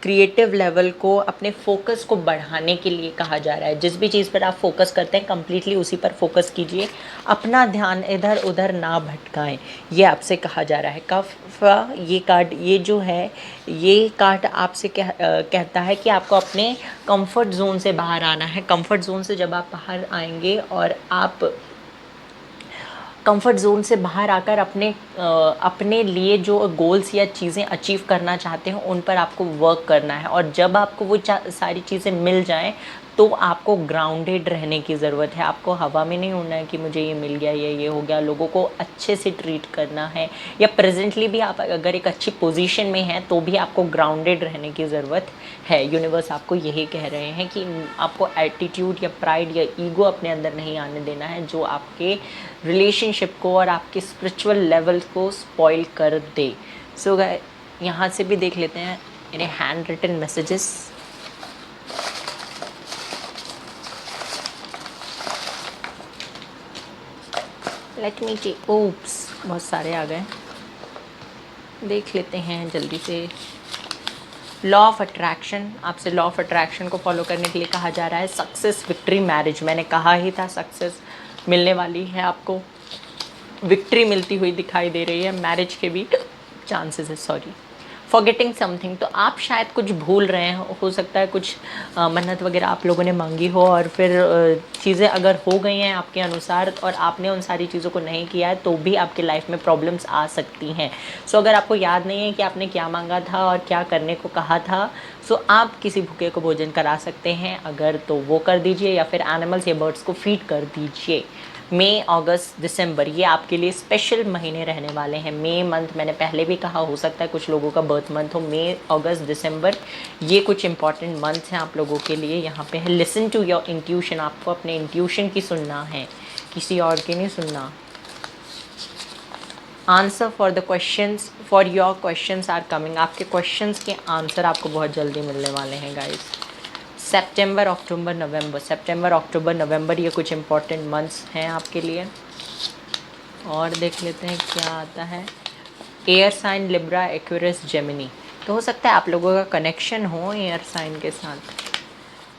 क्रिएटिव लेवल को, अपने फोकस को बढ़ाने के लिए कहा जा रहा है। जिस भी चीज़ पर आप फोकस करते हैं कम्प्लीटली उसी पर फोकस कीजिए, अपना ध्यान इधर उधर ना भटकाएं, ये आपसे कहा जा रहा है। कफा, ये कार्ड, ये जो है, ये कार्ड आपसे कहता है कि आपको अपने कंफर्ट जोन से बाहर आना है। कंफर्ट जोन से जब आप बाहर आएंगे और आप कंफर्ट जोन से बाहर आकर अपने लिए जो गोल्स या चीज़ें अचीव करना चाहते हैं उन पर आपको वर्क करना है। और जब आपको वो सारी चीज़ें मिल जाएं तो आपको ग्राउंडेड रहने की ज़रूरत है। आपको हवा में नहीं उड़ना है कि मुझे ये मिल गया या ये हो गया। लोगों को अच्छे से ट्रीट करना है, या प्रेजेंटली भी आप अगर एक अच्छी पोजीशन में हैं तो भी आपको ग्राउंडेड रहने की ज़रूरत है। यूनिवर्स आपको यही कह रहे हैं कि आपको एटीट्यूड या प्राइड या ईगो अपने अंदर नहीं आने देना है, जो आपके रिलेशनशिप को और आपके स्पिरिचुअल लेवल को स्पॉइल कर दे। सो यहाँ से भी देख लेते हैं मेरे hand written messages. Let me take, oops, बहुत सारे आ गए, देख लेते हैं जल्दी से। लॉ ऑफ अट्रैक्शन, आपसे लॉ ऑफ अट्रैक्शन को फॉलो करने के लिए कहा जा रहा है। सक्सेस, विक्ट्री, मैरिज, मैंने कहा ही था सक्सेस मिलने वाली है, आपको विक्ट्री मिलती हुई दिखाई दे रही है, मैरिज के भी चांसेस है। सॉरी, फॉरगेटिंग समथिंग, तो आप शायद कुछ भूल रहे हैं, हो सकता है कुछ मन्नत वगैरह आप लोगों ने मांगी हो और फिर चीज़ें अगर हो गई हैं आपके अनुसार और आपने उन सारी चीज़ों को नहीं किया है तो भी आपके लाइफ में प्रॉब्लम्स आ सकती हैं। सो अगर आपको याद नहीं है कि आपने क्या मांगा था और क्या करने को कहा था, सो आप किसी भूखे को भोजन करा सकते हैं, अगर तो वो कर दीजिए या फिर एनिमल्स या बर्ड्स को फीड कर दीजिए। मई, अगस्त, दिसंबर ये आपके लिए स्पेशल महीने रहने वाले हैं। मई मंथ मैंने पहले भी कहा, हो सकता है कुछ लोगों का बर्थ मंथ हो। मई, अगस्त, दिसंबर ये कुछ इंपॉर्टेंट मंथ्स हैं आप लोगों के लिए। यहाँ पे है लिसन टू योर इंट्यूशन, आपको अपने इंट्यूशन की सुनना है, किसी और की नहीं सुनना। Answer for the questions, for your questions are coming, आपके क्वेश्चंस के आंसर आपको बहुत जल्दी मिलने वाले हैं गाइस। सितंबर, अक्टूबर, नवंबर, सितंबर, अक्टूबर, नवंबर ये कुछ इंपॉर्टेंट मंथ्स हैं आपके लिए। और देख लेते हैं क्या आता है। Air sign Libra, Aquarius, Gemini, तो हो सकता है आप लोगों का कनेक्शन हो एयर साइन के साथ।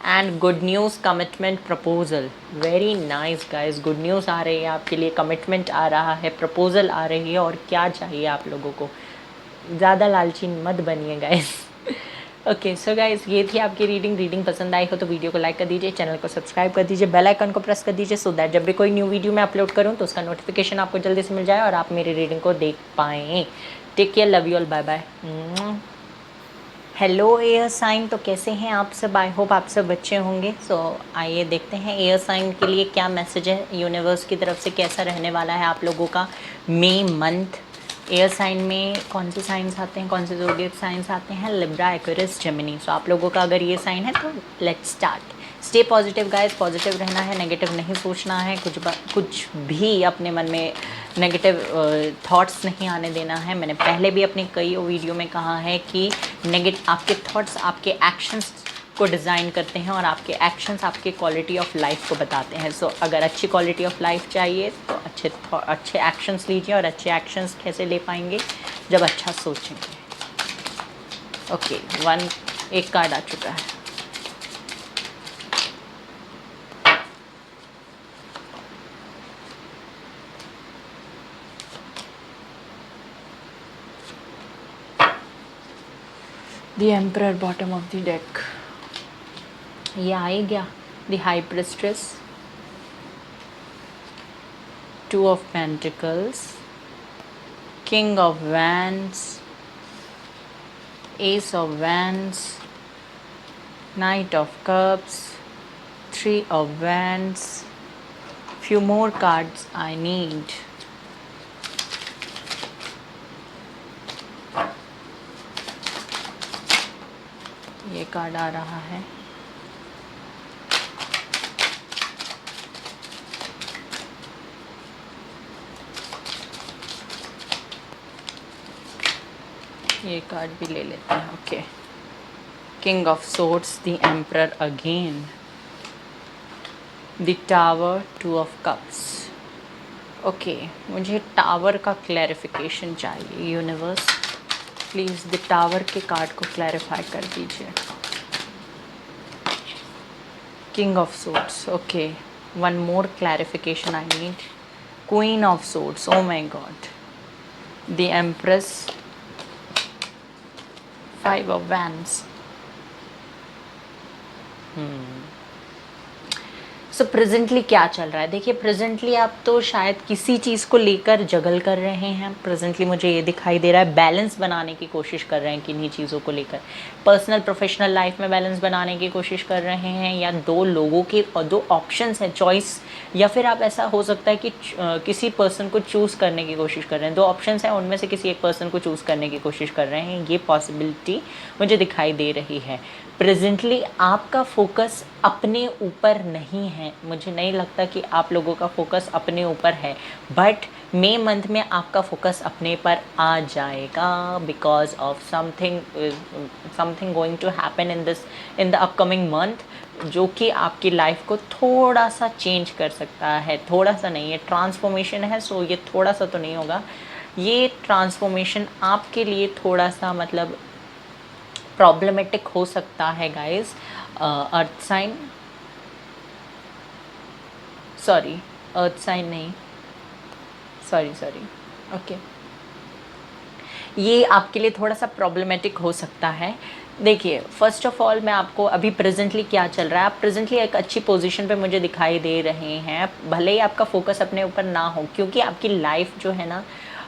And good news, commitment, proposal, very nice guys, good news आ रही है आपके लिए, कमिटमेंट आ रहा है, प्रपोजल आ रही है। और क्या चाहिए आप लोगों को, ज़्यादा लालची मत बनिए गाइस। ओके सो गाइस, ये थी आपकी रीडिंग पसंद आई हो तो वीडियो को लाइक कर दीजिए, चैनल को सब्सक्राइब कर दीजिए, बेल आइकन को प्रेस कर दीजिए, सो दैट जब भी कोई न्यू वीडियो मैं अपलोड करूँ तो उसका नोटिफिकेशन आपको जल्दी से मिल जाए और आप मेरी रीडिंग को देख पाएँ। Take care, love you all, bye bye. Hello air sign, तो कैसे हैं आप सब? आई होप आप सब अच्छे होंगे। सो आइए देखते हैं एयर साइन के लिए क्या मैसेज है यूनिवर्स की तरफ से, कैसा रहने वाला है आप लोगों का मई मंथ। एयर साइन में कौन से साइंस आते हैं, कौन से ज़ोडिएक साइंस आते हैं? Libra, Aquarius, Gemini. सो आप लोगों का अगर ये साइन है तो let's start. Stay positive guys, positive रहना है, नेगेटिव नहीं सोचना है, कुछ भी अपने मन में नेगेटिव थॉट्स नहीं आने देना है। मैंने पहले भी अपने कई वीडियो में कहा है कि आपके थॉट्स आपके एक्शंस को डिज़ाइन करते हैं और आपके एक्शंस आपके क्वालिटी ऑफ लाइफ को बताते हैं। सो अगर अच्छी क्वालिटी ऑफ लाइफ चाहिए तो अच्छे एक्शंस लीजिए, और अच्छे एक्शंस कैसे ले पाएंगे? जब अच्छा सोचेंगे। ओके, एक कार्ड आ चुका है। The Emperor, bottom of the deck, ये आ ही गया। The High Priestess, Two of Pentacles, King of Wands, Ace of Wands, Knight of Cups, Three of Wands. Few more cards I need. ये card आ रहा है। ये card भी ले लेते हैं। Okay, king of swords, the emperor again, the tower, two of cups. Okay, मुझे tower का क्लैरिफिकेशन चाहिए यूनिवर्स, प्लीज़ द टावर के कार्ड को क्लैरिफाई कर दीजिए। King of swords, okay, one more clarification I need. Queen of swords, oh my God, the empress, five of wands. So presently क्या चल रहा है? देखिए, प्रेजेंटली आप तो शायद किसी चीज़ को लेकर जगल कर रहे हैं। प्रेजेंटली मुझे ये दिखाई दे रहा है, बैलेंस बनाने की कोशिश कर रहे हैं किन्हीं चीज़ों को लेकर। पर्सनल प्रोफेशनल लाइफ में बैलेंस बनाने की कोशिश कर रहे हैं, या दो लोगों के और दो ऑप्शंस हैं, चॉइस, या फिर आप ऐसा हो सकता है कि किसी पर्सन को चूज़ करने की कोशिश कर रहे हैं। दो ऑप्शंस हैं, उनमें से किसी एक पर्सन को चूज़ करने की कोशिश कर रहे हैं, ये पॉसिबिलिटी मुझे दिखाई दे रही है। प्रेजेंटली आपका फोकस अपने ऊपर नहीं है, मुझे नहीं लगता कि आप लोगों का फोकस अपने ऊपर है, बट मई मंथ में आपका फोकस अपने पर आ जाएगा because of something going to happen in the upcoming month, जो कि आपकी लाइफ को थोड़ा सा चेंज कर सकता है। थोड़ा सा नहीं, ये ट्रांसफॉर्मेशन है, सो ये थोड़ा सा तो नहीं होगा। ये ट्रांसफॉर्मेशन आपके लिए थोड़ा सा मतलब प्रॉब्लमेटिक हो सकता है guys. Earth sign, sorry earth sign नहीं, सॉरी ओके, ये आपके लिए थोड़ा सा प्रॉब्लमेटिक हो सकता है। देखिए, फर्स्ट ऑफ ऑल मैं आपको अभी प्रेजेंटली क्या चल रहा है, आप प्रेजेंटली एक अच्छी पोजीशन पे मुझे दिखाई दे रहे हैं, भले ही आपका फोकस अपने ऊपर ना हो, क्योंकि आपकी लाइफ जो है ना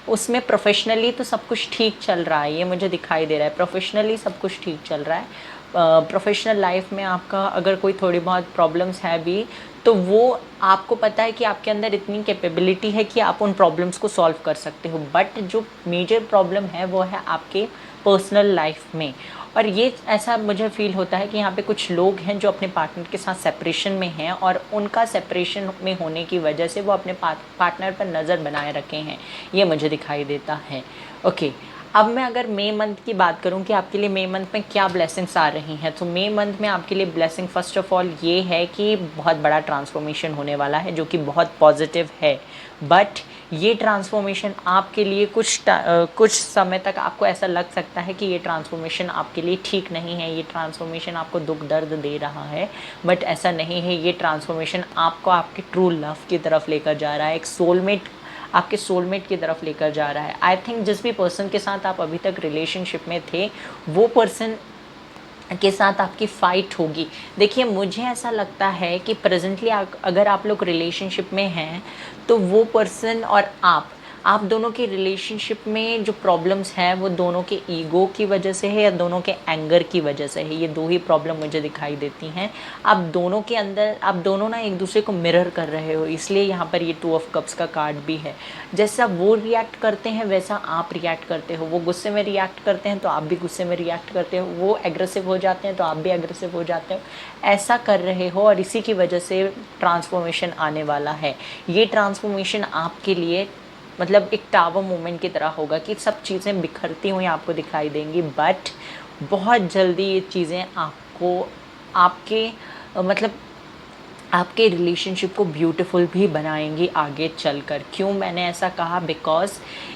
उसमें प्रोफेशनली तो सब कुछ ठीक चल रहा है, ये मुझे दिखाई दे रहा है, प्रोफेशनली सब कुछ ठीक चल रहा है। प्रोफेशनल लाइफ में आपका अगर कोई थोड़ी बहुत प्रॉब्लम्स है भी, तो वो आपको पता है कि आपके अंदर इतनी कैपेबिलिटी है कि आप उन प्रॉब्लम्स को सॉल्व कर सकते हो। बट जो मेजर प्रॉब्लम है वो है आपके पर्सनल लाइफ में। और ये ऐसा मुझे फील होता है कि यहाँ पे कुछ लोग हैं जो अपने पार्टनर के साथ सेपरेशन में हैं, और उनका सेपरेशन में होने की वजह से वो अपने पार्टनर पर नज़र बनाए रखे हैं, ये मुझे दिखाई देता है। ओके, अब मैं अगर मई मंथ की बात करूं कि आपके लिए मई मंथ में क्या ब्लेसिंग्स आ रही हैं, तो मई मंथ में आपके लिए ब्लेसिंग फर्स्ट ऑफ ऑल ये है कि बहुत बड़ा ट्रांसफॉर्मेशन होने वाला है, जो कि बहुत पॉजिटिव है। बट ये ट्रांसफॉर्मेशन आपके लिए कुछ समय तक आपको ऐसा लग सकता है कि ये ट्रांसफॉर्मेशन आपके लिए ठीक नहीं है, ये ट्रांसफॉर्मेशन आपको दुख दर्द दे रहा है। बट ऐसा नहीं है, ये ट्रांसफॉर्मेशन आपको आपके ट्रू लव की तरफ लेकर जा रहा है, एक सोलमेट, आपके सोलमेट की तरफ लेकर जा रहा है। आई थिंक जिस भी पर्सन के साथ आप अभी तक रिलेशनशिप में थे, वो पर्सन के साथ आपकी फ़ाइट होगी। देखिए, मुझे ऐसा लगता है कि प्रेजेंटली अगर आप लोग रिलेशनशिप में हैं, तो वो पर्सन और आप दोनों की रिलेशनशिप में जो प्रॉब्लम्स हैं वो दोनों के ईगो की वजह से है या दोनों के एंगर की वजह से है। ये दो ही प्रॉब्लम मुझे दिखाई देती हैं। आप दोनों के अंदर, आप दोनों ना एक दूसरे को मिरर कर रहे हो, इसलिए यहाँ पर ये 2 ऑफ कप्स का कार्ड भी है। जैसा वो रिएक्ट करते हैं वैसा आप रिएक्ट करते हो। वो गुस्से में रिएक्ट करते हैं तो आप भी गुस्से में रिएक्ट करते हो। वो एग्रेसिव हो जाते हैं तो आप भी एग्रेसिव हो जाते हो। ऐसा कर रहे हो, और इसी की वजह से ट्रांसफॉर्मेशन आने वाला है। ये ट्रांसफॉर्मेशन आपके लिए मतलब एक टावर मोमेंट की तरह होगा कि सब चीज़ें बिखरती हुई आपको दिखाई देंगी, बट बहुत जल्दी ये चीज़ें आपको आपके मतलब आपके रिलेशनशिप को ब्यूटीफुल भी बनाएंगी आगे चलकर। क्यों मैंने ऐसा कहा, बिकॉज़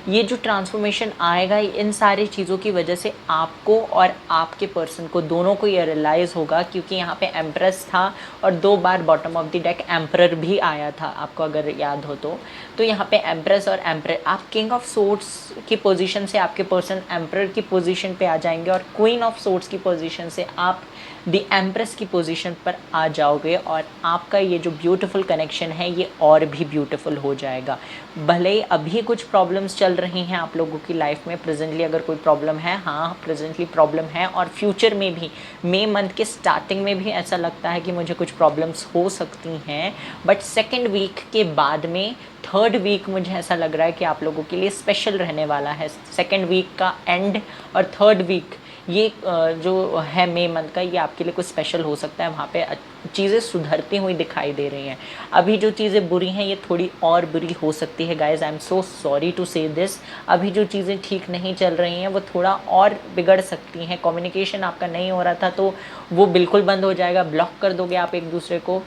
ये जो ट्रांसफॉर्मेशन आएगा इन सारी चीज़ों की वजह से आपको और आपके पर्सन को दोनों को ये रियलाइज़ होगा, क्योंकि यहाँ पे एम्प्रेस था और 2 बार bottom of the deck emperor भी आया था, आपको अगर याद हो तो यहाँ पे एम्प्रेस और एम्परर, आप किंग ऑफ सोर्ड्स की पोजीशन से आपके पर्सन एम्परर की पोजीशन पे आ जाएंगे, और क्वीन ऑफ सोर्ड्स की पोजीशन से आप द एम्प्रेस की पोजीशन पर आ जाओगे, और आपका ये जो ब्यूटीफुल कनेक्शन है ये और भी ब्यूटीफुल हो जाएगा। भले ही अभी कुछ प्रॉब्लम्स चल रही हैं आप लोगों की लाइफ में, प्रेजेंटली अगर कोई प्रॉब्लम है, हाँ प्रेजेंटली प्रॉब्लम है, और फ्यूचर में भी मई मंथ के स्टार्टिंग में भी ऐसा लगता है कि मुझे कुछ प्रॉब्लम्स हो सकती हैं। बट सेकेंड वीक के बाद में थर्ड वीक मुझे ऐसा लग रहा है कि आप लोगों के लिए स्पेशल रहने वाला है। सेकेंड वीक का एंड और थर्ड वीक, ये जो है मई मंथ का, ये आपके लिए कुछ स्पेशल हो सकता है। वहाँ पे चीज़ें सुधरती हुई दिखाई दे रही हैं। अभी जो चीज़ें बुरी हैं ये थोड़ी और बुरी हो सकती है guys, I am so sorry to say this. अभी जो चीज़ें ठीक नहीं चल रही हैं वो थोड़ा और बिगड़ सकती हैं। कम्युनिकेशन आपका नहीं हो रहा था तो वो बिल्कुल बंद हो जाएगा, ब्लॉक कर दोगे आप एक दूसरे को,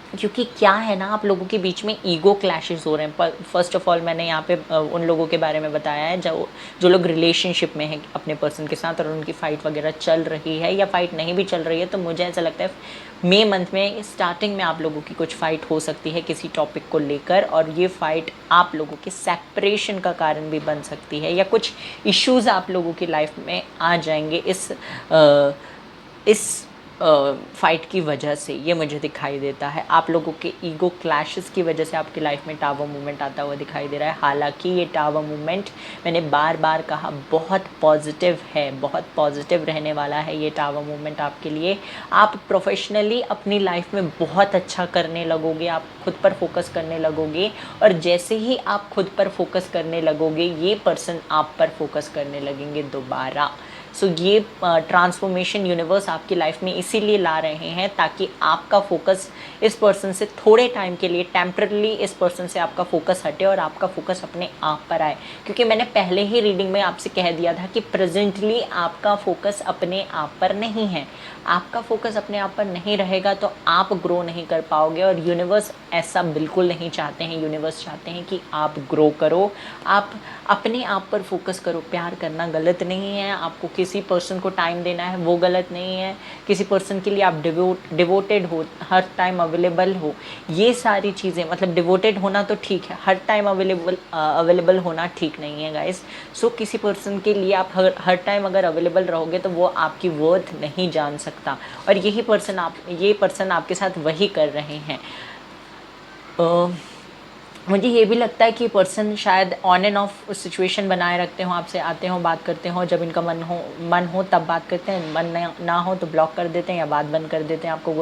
क्योंकि क्या है ना, आप लोगों के बीच में ईगो क्लैशेस हो रहे हैं। फर्स्ट ऑफ ऑल मैंने यहाँ पे उन लोगों के बारे में बताया है जो लोग रिलेशनशिप में हैं अपने पर्सन के साथ, और उनकी फ़ाइट वगैरह चल रही है या फाइट नहीं भी चल रही है, तो मुझे ऐसा लगता है मई मंथ में स्टार्टिंग में आप लोगों की कुछ फ़ाइट हो सकती है किसी टॉपिक को लेकर, और ये फ़ाइट आप लोगों के सेपरेशन का कारण भी बन सकती है, या कुछ इश्यूज़ आप लोगों की लाइफ में आ जाएंगे इस फाइट की वजह से। ये मुझे दिखाई देता है आप लोगों के ईगो क्लैशेस की वजह से आपकी लाइफ में टावर मूवमेंट आता हुआ दिखाई दे रहा है। हालांकि ये टावर मूवमेंट, मैंने बार बार कहा, बहुत पॉजिटिव है, बहुत पॉजिटिव रहने वाला है ये टावर मूवमेंट आपके लिए। आप प्रोफेशनली अपनी लाइफ में बहुत अच्छा करने लगोगे, आप खुद पर फोकस करने लगोगे, और जैसे ही आप खुद पर फोकस करने लगोगे ये पर्सन आप पर फोकस करने लगेंगे दोबारा। सो ये ट्रांसफॉर्मेशन यूनिवर्स आपकी लाइफ में इसीलिए ला रहे हैं ताकि आपका फोकस इस पर्सन से थोड़े टाइम के लिए, टेम्परली इस पर्सन से आपका फोकस हटे और आपका फोकस अपने आप पर आए। क्योंकि मैंने पहले ही रीडिंग में आपसे कह दिया था कि प्रेजेंटली आपका फोकस अपने आप पर नहीं है। आपका फोकस अपने आप पर नहीं रहेगा तो आप ग्रो नहीं कर पाओगे, और यूनिवर्स ऐसा बिल्कुल नहीं चाहते हैं। यूनिवर्स चाहते हैं कि आप ग्रो करो, आप अपने आप पर फोकस करो। प्यार करना गलत नहीं है, आपको किसी पर्सन को टाइम देना है वो गलत नहीं है, किसी पर्सन के लिए आप डिवोटेड हो, हर टाइम अवेलेबल हो, ये सारी चीज़ें, मतलब डिवोटेड होना तो ठीक है, हर टाइम अवेलेबल होना ठीक नहीं है गाइस। सो किसी पर्सन के लिए आप हर टाइम अगर अवेलेबल रहोगे तो वो आपकी वर्थ नहीं जान सकता, और ये पर्सन आपके साथ वही कर रहे हैं। मुझे ये भी लगता है कि पर्सन शायद ऑन एंड ऑफ सिचुएशन बनाए रखते हो, आपसे आते हो, बात करते हो, जब इनका मन हो तब बात करते हैं, मन ना हो तो ब्लॉक कर देते हैं या बात बंद कर देते हैं, आपको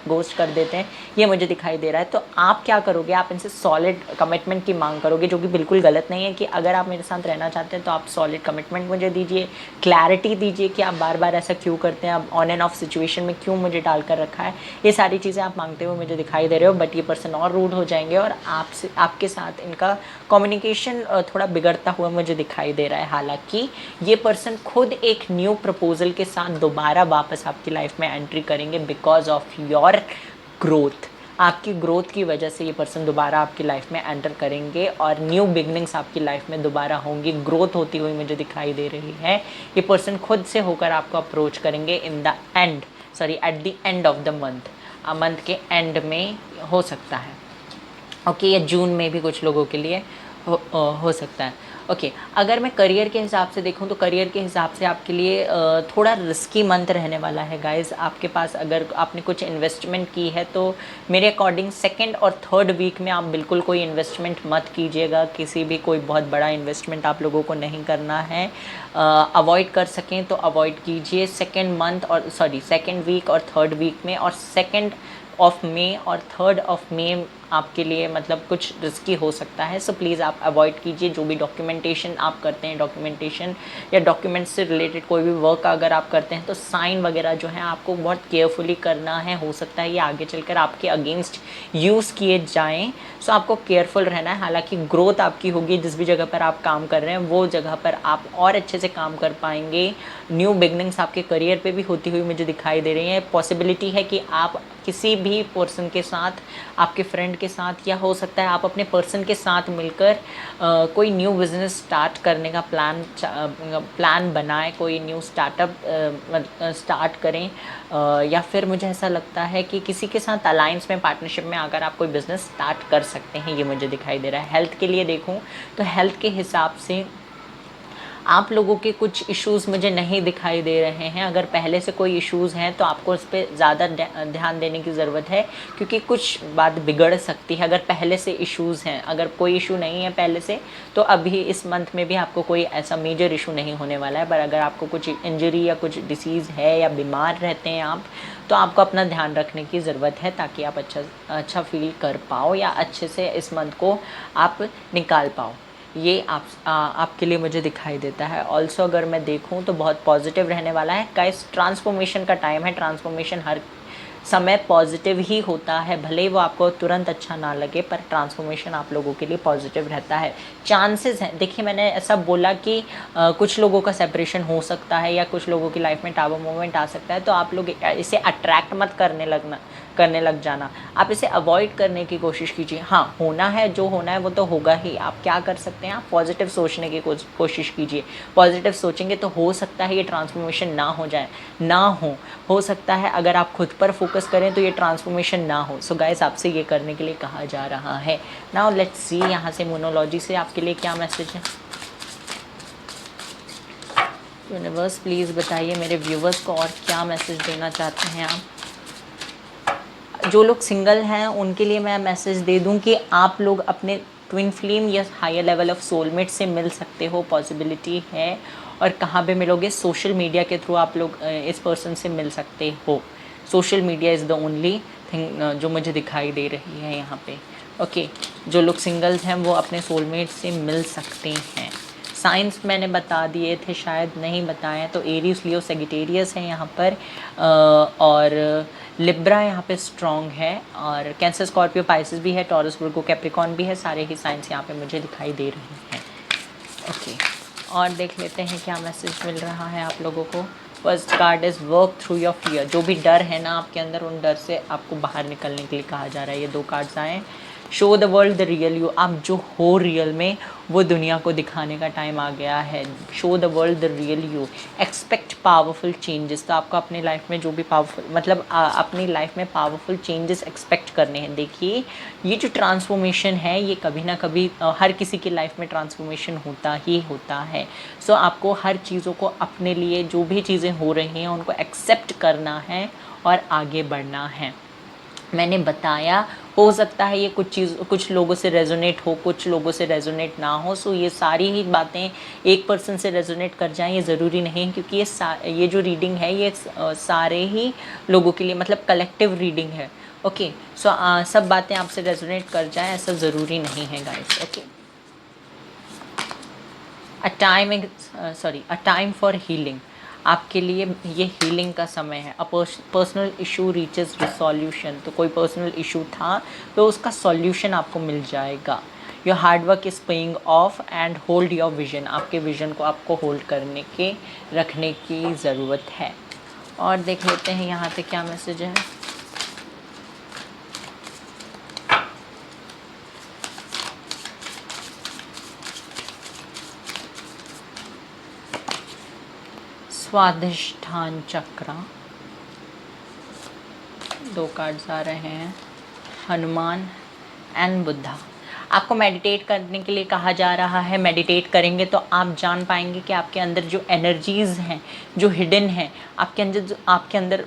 गोस्ट कर देते हैं, ये मुझे दिखाई दे रहा है। तो आप क्या करोगे, आप इनसे सॉलिड कमिटमेंट की मांग करोगे, जो कि बिल्कुल गलत नहीं है कि अगर आप मेरे साथ रहना चाहते हैं तो आप सॉलिड कमिटमेंट मुझे दीजिए, क्लैरिटी दीजिए कि आप बार बार ऐसा क्यों करते हैं, आप ऑन एंड ऑफ सिचुएशन में क्यों मुझे डाल कर रखा है, ये सारी चीज़ें आप मांगते हुए मुझे दिखाई दे रहे हो। बट ये पर्सन और रूड हो जाएंगे और आपके साथ इनका कम्युनिकेशन थोड़ा बिगड़ता हुआ मुझे दिखाई दे रहा है। हालांकि ये पर्सन खुद एक न्यू प्रपोजल के साथ दोबारा वापस आपकी लाइफ में एंट्री करेंगे बिकॉज ऑफ योर ग्रोथ। आपकी ग्रोथ की वजह से ये पर्सन दोबारा आपकी लाइफ में एंटर करेंगे और न्यू बिगनिंग्स आपकी लाइफ में दोबारा होंगी, ग्रोथ होती हुई मुझे दिखाई दे रही है। ये पर्सन खुद से होकर आपको अप्रोच करेंगे at the end of the month के एंड में हो सकता है, ओके, या जून में भी कुछ लोगों के लिए हो सकता है। ओके, अगर मैं करियर के हिसाब से देखूं तो करियर के हिसाब से आपके लिए थोड़ा रिस्की मंथ रहने वाला है गाइस। आपके पास अगर आपने कुछ इन्वेस्टमेंट की है तो मेरे अकॉर्डिंग सेकंड और थर्ड वीक में आप बिल्कुल कोई इन्वेस्टमेंट मत कीजिएगा, किसी भी कोई बहुत बड़ा इन्वेस्टमेंट आप लोगों को नहीं करना है। अवॉइड कर सकें तो अवॉइड कीजिए सेकेंड वीक और थर्ड वीक में, और 2 ऑफ मई और 3 ऑफ मई आपके लिए मतलब कुछ रिस्की हो सकता है। सो प्लीज़ आप अवॉइड कीजिए। जो भी डॉक्यूमेंटेशन आप करते हैं, डॉक्यूमेंटेशन या डॉक्यूमेंट्स से रिलेटेड कोई भी वर्क अगर आप करते हैं तो साइन वगैरह जो है आपको बहुत केयरफुली करना है। हो सकता है ये आगे चलकर आपके अगेंस्ट यूज़ किए जाएं, सो आपको केयरफुल रहना है। हालांकि ग्रोथ आपकी होगी, जिस भी जगह पर आप काम कर रहे हैं वो जगह पर आप और अच्छे से काम कर पाएंगे। न्यू बिगनिंग्स आपके करियर पे भी होती हुई मुझे दिखाई दे रही है। पॉसिबिलिटी है कि आप किसी भी पर्सन के साथ, आपके फ्रेंड के साथ, या हो सकता है आप अपने पर्सन के साथ मिलकर कोई न्यू बिज़नेस स्टार्ट करने का प्लान बनाएं, कोई न्यू स्टार्टअप स्टार्ट करें, या फिर मुझे ऐसा लगता है कि किसी के साथ अलायंस में, पार्टनरशिप में आकर आप कोई बिज़नेस स्टार्ट कर सकते हैं, ये मुझे दिखाई दे रहा है। हेल्थ के लिए देखूं तो हेल्थ के हिसाब से आप लोगों के कुछ इश्यूज़ मुझे नहीं दिखाई दे रहे हैं। अगर पहले से कोई इश्यूज़ हैं तो आपको उस पर ज़्यादा ध्यान देने की ज़रूरत है, क्योंकि कुछ बात बिगड़ सकती है अगर पहले से इश्यूज़ हैं। अगर कोई इशू नहीं है पहले से तो अभी इस मंथ में भी आपको कोई ऐसा मेजर इशू नहीं होने वाला है। पर अगर आपको कुछ इंजरी या कुछ डिसीज़ है या बीमार रहते हैं आप, तो आपको अपना ध्यान रखने की ज़रूरत है ताकि आप अच्छा फील कर पाओ या अच्छे से इस मंथ को आप निकाल पाओ। ये आपके लिए मुझे दिखाई देता है। ऑल्सो अगर मैं देखूं तो बहुत पॉजिटिव रहने वाला है गाइस। ट्रांसफॉर्मेशन का टाइम है। ट्रांसफॉर्मेशन हर समय पॉजिटिव ही होता है, भले ही वो आपको तुरंत अच्छा ना लगे, पर ट्रांसफॉर्मेशन आप लोगों के लिए पॉजिटिव रहता है। चांसेस हैं, देखिए मैंने ऐसा बोला कि कुछ लोगों का सेपरेशन हो सकता है या कुछ लोगों की लाइफ में टावर मोमेंट आ सकता है, तो आप लोग इसे अट्रैक्ट मत करने लग जाना। आप इसे अवॉइड करने की कोशिश कीजिए। हाँ, होना है, जो होना है वो तो होगा ही। आप क्या कर सकते हैं, आप पॉजिटिव सोचने की कोशिश कीजिए। पॉजिटिव सोचेंगे तो हो सकता है ये ट्रांसफॉर्मेशन ना हो सकता है अगर आप खुद पर फोकस करें तो ये ट्रांसफॉर्मेशन ना हो। सो गाइस, आपसे ये करने के लिए कहा जा रहा है। नाउ लेट्स सी यहाँ से मोनोलॉजी से आपके लिए क्या मैसेज है। यूनिवर्स प्लीज़ बताइए मेरे व्यूवर्स को और क्या मैसेज देना चाहते हैं आप। जो लोग सिंगल हैं उनके लिए मैं मैसेज दे दूं कि आप लोग अपने ट्विन फ्लेम या हायर लेवल ऑफ सोलमेट से मिल सकते हो, पॉसिबिलिटी है। और कहाँ पे मिलोगे, सोशल मीडिया के थ्रू आप लोग इस पर्सन से मिल सकते हो। Social media is the only thing जो मुझे दिखाई दे रही है यहाँ पे। ओके, जो लोग सिंगल्स हैं वो अपने सोलमेट से मिल सकते हैं। साइंस मैंने बता दिए थे, शायद नहीं बताए, तो एरीज, लियो, सेजिटेरियस है यहाँ पर, और लिब्रा यहाँ पे स्ट्रॉन्ग है, और कैंसर, स्कॉर्पियो, पाइसेस भी है, टॉरस, वर्गो, कैप्रिकॉर्न भी है। सारे ही साइंस यहाँ पे मुझे दिखाई दे रहे हैं। ओके, और देख लेते हैं क्या मैसेज मिल रहा है आप लोगों को। First card is work through your fear. जो भी डर है ना आपके अंदर, उन डर से आपको बाहर निकलने के लिए कहा जा रहा है। ये 2 कार्ड्स आए। Show the world the real you, आप जो हो रियल में वो दुनिया को दिखाने का टाइम आ गया है। Show the world the real you, expect powerful changes. तो आपको अपनी लाइफ में जो भी पावरफुल मतलब अपनी लाइफ में पावरफुल चेंजेस एक्सपेक्ट करने हैं। देखिए ये जो ट्रांसफॉर्मेशन है ये कभी ना कभी हर किसी की लाइफ में ट्रांसफॉर्मेशन होता ही होता है। सो आपको हर चीज़ों को अपने लिए जो भी चीज़ें हो रही हैं उनको एक्सेप्ट करना है और आगे बढ़ना है। मैंने बताया हो सकता है ये कुछ लोगों से रेजोनेट हो, कुछ लोगों से रेजोनेट ना हो। सो ये सारी ही बातें एक पर्सन से रेजोनेट कर जाएं ये ज़रूरी नहीं, क्योंकि ये जो रीडिंग है ये सारे ही लोगों के लिए मतलब कलेक्टिव रीडिंग है। ओके सो सब बातें आपसे रेजोनेट कर जाएं ऐसा ज़रूरी नहीं है guys. Okay a time for healing, आपके लिए ये हीलिंग का समय है। अ पर्सनल इशू रीचेस रिसोल्यूशन, तो कोई पर्सनल इशू था तो उसका सॉल्यूशन आपको मिल जाएगा। Your hard work is paying off and hold your vision, आपके विजन को आपको होल्ड करने के रखने की ज़रूरत है। और देख लेते हैं यहाँ पे क्या मैसेज है। स्वाधिष्ठान चक्र, 2 कार्ड्स आ रहे हैं, हनुमान एंड बुद्धा। आपको मेडिटेट करने के लिए कहा जा रहा है। मेडिटेट करेंगे तो आप जान पाएंगे कि आपके अंदर जो एनर्जीज़ हैं जो हिडन हैं, आपके अंदर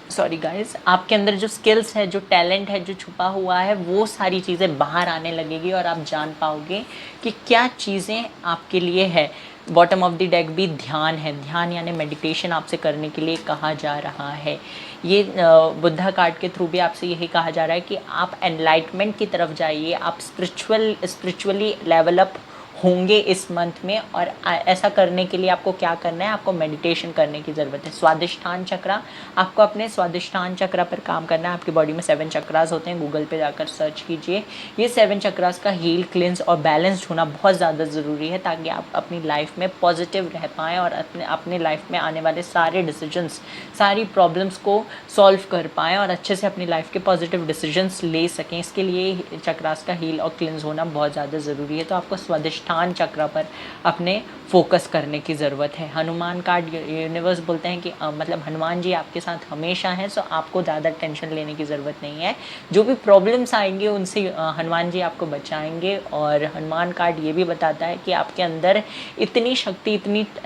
सॉरी गाइस, आपके अंदर जो स्किल्स है, जो टैलेंट है, जो छुपा हुआ है, वो सारी चीज़ें बाहर आने लगेगी और आप जान पाओगे कि क्या चीज़ें आपके लिए है। बॉटम ऑफ द डेक भी ध्यान है। ध्यान यानी मेडिटेशन आपसे करने के लिए कहा जा रहा है। ये बुद्धा कार्ड के थ्रू भी आपसे यही कहा जा रहा है कि आप एनलाइटमेंट की तरफ जाइए, आप स्पिरिचुअली लेवल अप होंगे इस मंथ में। और ऐसा करने के लिए आपको क्या करना है, आपको मेडिटेशन करने की ज़रूरत है। स्वादिष्ठान चक्र, आपको अपने स्वादिष्ठान चक्र पर काम करना है। आपकी बॉडी में 7 चक्रास होते हैं, गूगल पे जाकर सर्च कीजिए। ये 7 चक्रास का हील, क्लिंस और बैलेंस्ड होना बहुत ज़्यादा ज़रूरी है ताकि आप अपनी लाइफ में पॉजिटिव रह पाएँ और अपने लाइफ में आने वाले सारे डिसीजंस, सारी प्रॉब्लम्स को सॉल्व कर पाएँ और अच्छे से अपनी लाइफ के पॉजिटिव डिसीजंस ले सकें। इसके लिए चक्रास का हील और क्लिंस होना बहुत ज़्यादा ज़रूरी है। तो आपको स्वादिष्ठान चक्र पर अपने फोकस करने की ज़रूरत है। हनुमान कार्ड, यूनिवर्स बोलते हैं कि मतलब हनुमान जी आपके साथ हमेशा हैं। सो आपको ज़्यादा टेंशन लेने की ज़रूरत नहीं है। जो भी प्रॉब्लम्स आएंगे उनसे हनुमान जी आपको बचाएंगे। और हनुमान कार्ड ये भी बताता है कि आपके अंदर इतनी शक्ति,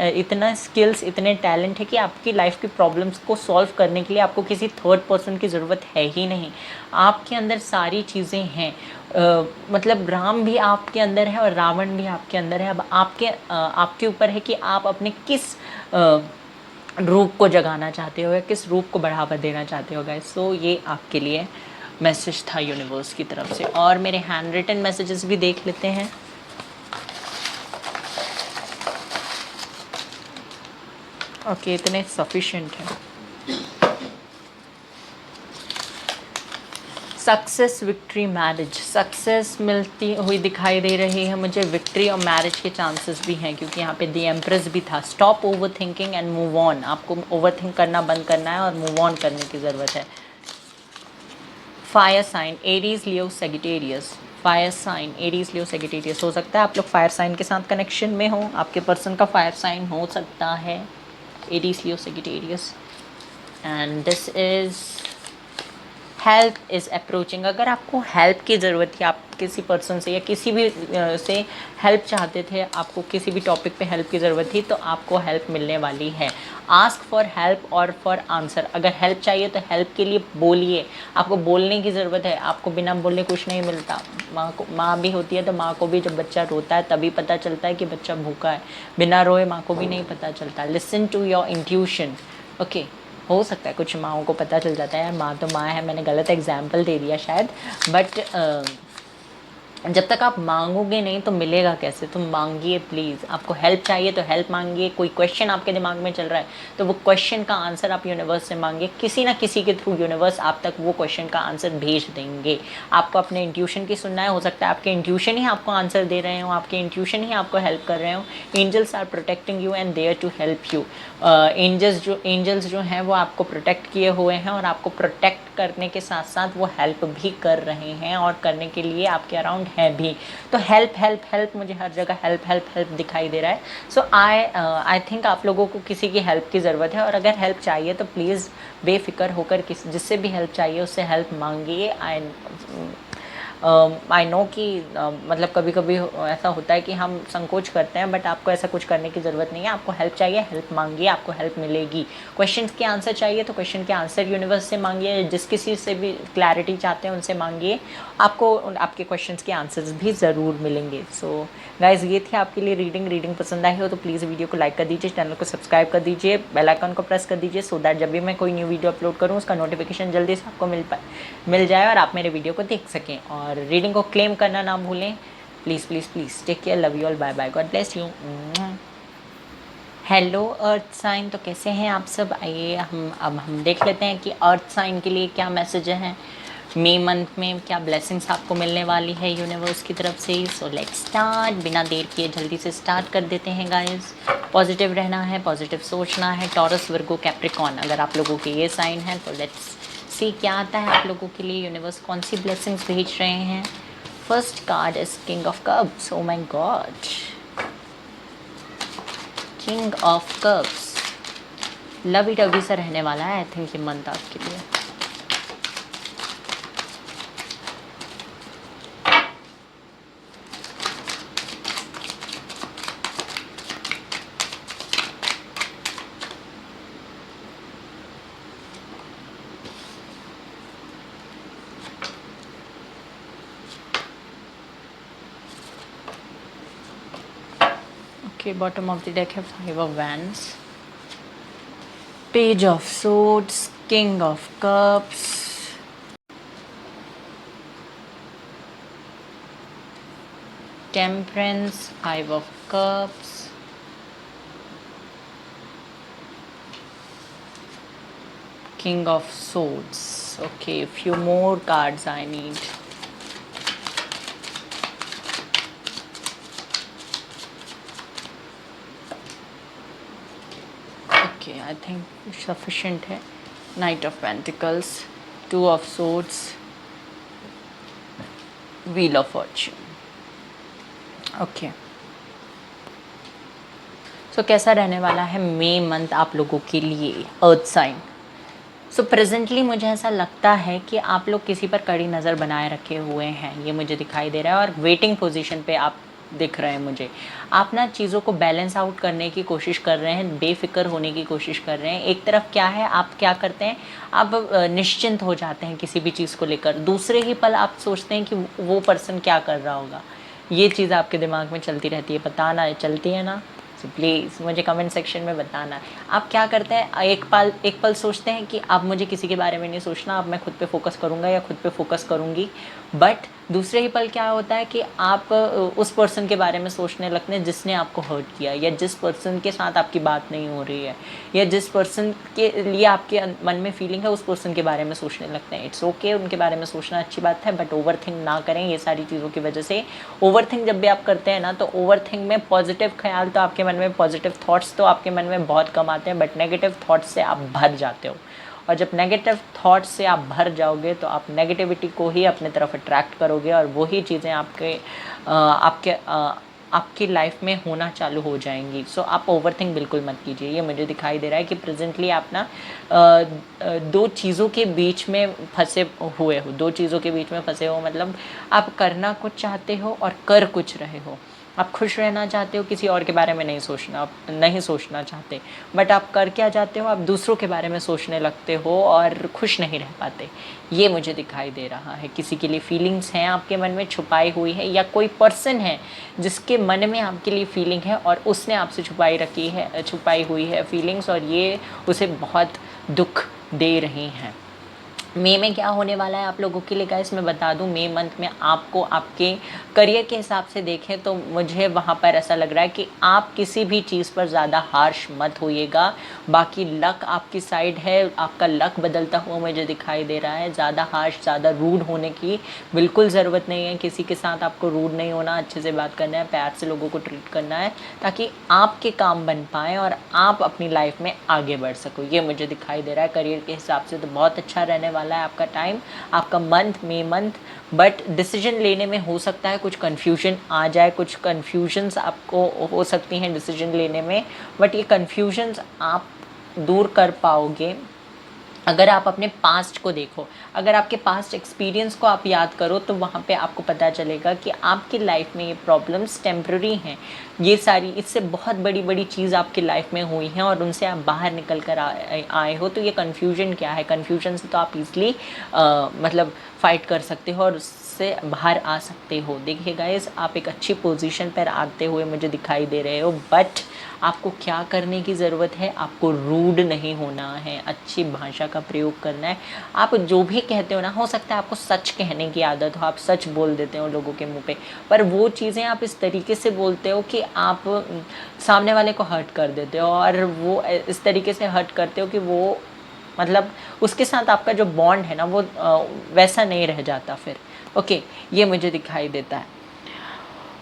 इतना स्किल्स, इतने टैलेंट है कि आपकी लाइफ की प्रॉब्लम्स को सॉल्व करने के लिए आपको किसी थर्ड पर्सन की ज़रूरत है ही नहीं। आपके अंदर सारी चीज़ें हैं। मतलब राम भी आपके अंदर है और रावण भी आपके अंदर है। अब आपके ऊपर है कि आप अपने किस रूप को जगाना चाहते हो या किस रूप को बढ़ावा देना चाहते हो गाइस। सो ये आपके लिए मैसेज था यूनिवर्स की तरफ से। और मेरे हैंड रिटन मैसेजेस भी देख लेते हैं। ओके इतने सफिशिएंट है। Success, victory, marriage. सक्सेस मिलती हुई दिखाई दे रही है मुझे। विक्ट्री और मैरिज के चांसेस भी हैं क्योंकि यहाँ पे द एम्प्रेस भी था। Stop over thinking and move on, आपको ओवर थिंक करना बंद करना है और मूव ऑन करने की ज़रूरत है। Fire sign, Aries, Leo, Sagittarius. Fire sign, Aries, Leo, Sagittarius. हो सकता है आप लोग फायर साइन के साथ कनेक्शन में हो, आपके पर्सन का फायर साइन हो सकता है Aries, Leo, Sagittarius. And this is help is approaching. अगर आपको हेल्प की ज़रूरत है, आप किसी पर्सन से या किसी भी से हेल्प चाहते थे, आपको किसी भी टॉपिक पे हेल्प की ज़रूरत थी, तो आपको हेल्प मिलने वाली है। आस्क फॉर हेल्प और फॉर आंसर। अगर हेल्प चाहिए तो हेल्प के लिए बोलिए, आपको बोलने की ज़रूरत है। आपको बिना बोले कुछ नहीं मिलता। माँ भी होती है तो माँ को भी जब बच्चा रोता है तभी पता चलता है कि बच्चा भूखा है। बिना रोए माँ को भी नहीं पता चलता। Listen to your intuition. Okay हो सकता है कुछ माँओं को पता चल जाता है, यार माँ तो माँ है, मैंने गलत एग्जाम्पल दे दिया शायद, बट जब तक आप मांगोगे नहीं तो मिलेगा कैसे? तुम मांगिए प्लीज़। आपको हेल्प चाहिए तो हेल्प मांगिए। कोई क्वेश्चन आपके दिमाग में चल रहा है तो वो क्वेश्चन का आंसर आप यूनिवर्स से मांगिए। किसी ना किसी के थ्रू यूनिवर्स आप तक वो क्वेश्चन का आंसर भेज देंगे। आपको अपने इंट्यूशन की सुनना है, हो सकता है आपके इंट्यूशन ही आपको आंसर दे रहे हो, आपके इंट्यूशन ही आपको हेल्प कर रहे हो। Angels are protecting you and there to help you. Angels जो हैं वो आपको प्रोटेक्ट किए हुए हैं और आपको प्रोटेक्ट करने के साथ साथ वो हेल्प भी कर रहे हैं और करने के लिए आपके अराउंड है भी। तो हेल्प हेल्प हेल्प, मुझे हर जगह हेल्प हेल्प हेल्प दिखाई दे रहा है। सो आई थिंक आप लोगों को किसी की हेल्प की ज़रूरत है, और अगर हेल्प चाहिए तो प्लीज़ बेफिक्र होकर जिससे भी हेल्प चाहिए उससे हेल्प मांगिए। आई नो कि मतलब कभी कभी ऐसा होता है कि हम संकोच करते हैं, बट आपको ऐसा कुछ करने की ज़रूरत नहीं है। आपको हेल्प चाहिए, हेल्प मांगिए, आपको हेल्प मिलेगी। क्वेश्चन के आंसर चाहिए तो क्वेश्चन के आंसर यूनिवर्स से मांगिए। जिस किसी से भी क्लैरिटी चाहते हैं उनसे मांगिए, आपको आपके क्वेश्चंस के आंसर्स भी ज़रूर मिलेंगे। सो गाइज, ये थी आपके लिए रीडिंग पसंद आई हो तो प्लीज़ वीडियो को लाइक कर दीजिए, चैनल को सब्सक्राइब कर दीजिए, बेल आइकन को प्रेस कर दीजिए, सो दैट जब भी मैं कोई न्यू वीडियो अपलोड करूँ उसका नोटिफिकेशन जल्दी से आपको मिल जाए और आप मेरे वीडियो को देख सकें। और रीडिंग को क्लेम करना ना भूलें। Please please please take care, love you all, bye bye, God bless you. Hello earth sign, तो कैसे हैं आप सब? आइए हम देख लेते हैं कि अर्थ साइन के लिए क्या मैसेज हैं। मई मंथ में क्या ब्लेसिंग्स आपको मिलने वाली है यूनिवर्स की तरफ से। सो लेट्स स्टार्ट। बिना देर किए जल्दी से स्टार्ट कर देते हैं गाइस। पॉजिटिव रहना है, पॉजिटिव सोचना है। टॉरस, वर्गो, कैप्रिकॉन, अगर आप लोगों के ये साइन है तो लेट्स सी क्या आता है आप लोगों के लिए। यूनिवर्स कौन सी ब्लेसिंग्स भेज रहे हैं। First card is king of cups. Oh my God, king of cups. Lovey dovey सा रहने वाला है आई थिंक ये मंथ आपके लिए। Okay, bottom of the deck है 5 of Wands, Page of Swords, King of Cups, Temperance, 5 of Cups, King of Swords. Okay, few more cards I need. Okay, I think sufficient है. Knight of Pentacles, 2 of Swords, Wheel of Fortune. Okay. सो कैसा रहने वाला है मई month आप लोगों के लिए अर्थ sign. So presently मुझे ऐसा लगता है कि आप लोग किसी पर कड़ी नज़र बनाए रखे हुए हैं, ये मुझे दिखाई दे रहा है। और वेटिंग पोजीशन पे आप दिख रहे हैं मुझे। आप ना चीज़ों को बैलेंस आउट करने की कोशिश कर रहे हैं, बेफिक्र होने की कोशिश कर रहे हैं। एक तरफ क्या है, आप क्या करते हैं, आप निश्चिंत हो जाते हैं किसी भी चीज़ को लेकर। दूसरे ही पल आप सोचते हैं कि वो पर्सन क्या कर रहा होगा। ये चीज़ आपके दिमाग में चलती रहती है, बताना चलती है ना। सो प्लीज़ मुझे कमेंट सेक्शन में बताना आप क्या करते हैं। एक पल सोचते हैं कि अब मुझे किसी के बारे में नहीं सोचना, अब मैं खुद पे फोकस करूँगा या खुद पे फोकस करूँगी। बट दूसरे ही पल क्या होता है कि आप उस पर्सन के बारे में सोचने लगते हैं जिसने आपको हर्ट किया, या जिस पर्सन के साथ आपकी बात नहीं हो रही है, या जिस पर्सन के लिए आपके मन में फीलिंग है उस पर्सन के बारे में सोचने लगते हैं। इट्स ओके, उनके बारे में सोचना अच्छी बात है, बट ओवर थिंक ना करें ये सारी चीज़ों की वजह से। ओवर थिंक जब भी आप करते हैं ना, तो ओवर थिंक में पॉजिटिव ख्याल तो आपके मन में, पॉजिटिव थॉट्स तो आपके मन में बहुत कम आते हैं, बट नेगेटिव थॉट्स से आप भर जाते हो। और जब नेगेटिव थॉट्स से आप भर जाओगे तो आप नेगेटिविटी को ही अपने तरफ अट्रैक्ट करोगे, और वही चीज़ें आपकी लाइफ में होना चालू हो जाएंगी। सो आप ओवरथिंक बिल्कुल मत कीजिए। ये मुझे दिखाई दे रहा है कि प्रेजेंटली आप ना दो चीज़ों के बीच में फंसे हुए हो। दो चीज़ों के बीच में फंसे हो मतलब आप करना कुछ चाहते हो और कर कुछ रहे हो। आप खुश रहना चाहते हो, किसी और के बारे में नहीं सोचना चाहते, बट आप कर क्या चाहते हो, आप दूसरों के बारे में सोचने लगते हो और खुश नहीं रह पाते। ये मुझे दिखाई दे रहा है। किसी के लिए फीलिंग्स हैं आपके मन में छुपाई हुई है, या कोई पर्सन है जिसके मन में आपके लिए फीलिंग है और उसने आपसे छुपाई हुई है फीलिंग्स, और ये उसे बहुत दुख दे रही हैं। मई में क्या होने वाला है आप लोगों के लिए गाइस, मैं बता दूं, मई मंथ में आपको आपके करियर के हिसाब से देखें तो मुझे वहाँ पर ऐसा लग रहा है कि आप किसी भी चीज़ पर ज़्यादा हार्श मत होइएगा। बाकी लक आपकी साइड है, आपका लक बदलता हुआ मुझे दिखाई दे रहा है। ज़्यादा हार्श, ज़्यादा रूड होने की बिल्कुल ज़रूरत नहीं है। किसी के साथ आपको रूड नहीं होना, अच्छे से बात करना है, प्यार से लोगों को ट्रीट करना है, ताकि आपके काम बन पाएँ और आप अपनी लाइफ में आगे बढ़ सको। ये मुझे दिखाई दे रहा है। करियर के हिसाब से तो बहुत अच्छा रहने वाला है आपका टाइम, आपका month, May month. But decision लेने में हो सकता है कुछ कन्फ्यूजन आ जाए, कुछ कन्फ्यूजन्स आपको हो सकती हैं डिसीजन लेने में, बट ये कन्फ्यूजन्स आप दूर कर पाओगे अगर आप अपने पास्ट को देखो। अगर आपके पास्ट एक्सपीरियंस को आप याद करो तो वहाँ पे आपको पता चलेगा कि आपकी लाइफ में ये प्रॉब्लम्स टेम्प्ररी हैं। ये सारी, इससे बहुत बड़ी बड़ी चीज़ आपकी लाइफ में हुई हैं और उनसे आप बाहर निकल कर आए हो। तो ये कन्फ्यूजन क्या है, कन्फ्यूजन से तो आप ईज़िली मतलब फ़ाइट कर सकते हो और उससे बाहर आ सकते हो। देखिए गाइस, आप एक अच्छी पोजीशन पर आते हुए मुझे दिखाई दे रहे हो, बट आपको क्या करने की ज़रूरत है, आपको रूड नहीं होना है, अच्छी भाषा का प्रयोग करना है। आप जो भी कहते हो ना, हो सकता है आपको सच कहने की आदत हो, आप सच बोल देते हो लोगों के मुंह पे, पर वो चीज़ें आप इस तरीके से बोलते हो कि आप सामने वाले को हर्ट कर देते हो, और वो इस तरीके से हर्ट करते हो कि वो मतलब उसके साथ आपका जो बॉन्ड है ना वो वैसा नहीं रह जाता फिर। ओके, ये मुझे दिखाई देता है।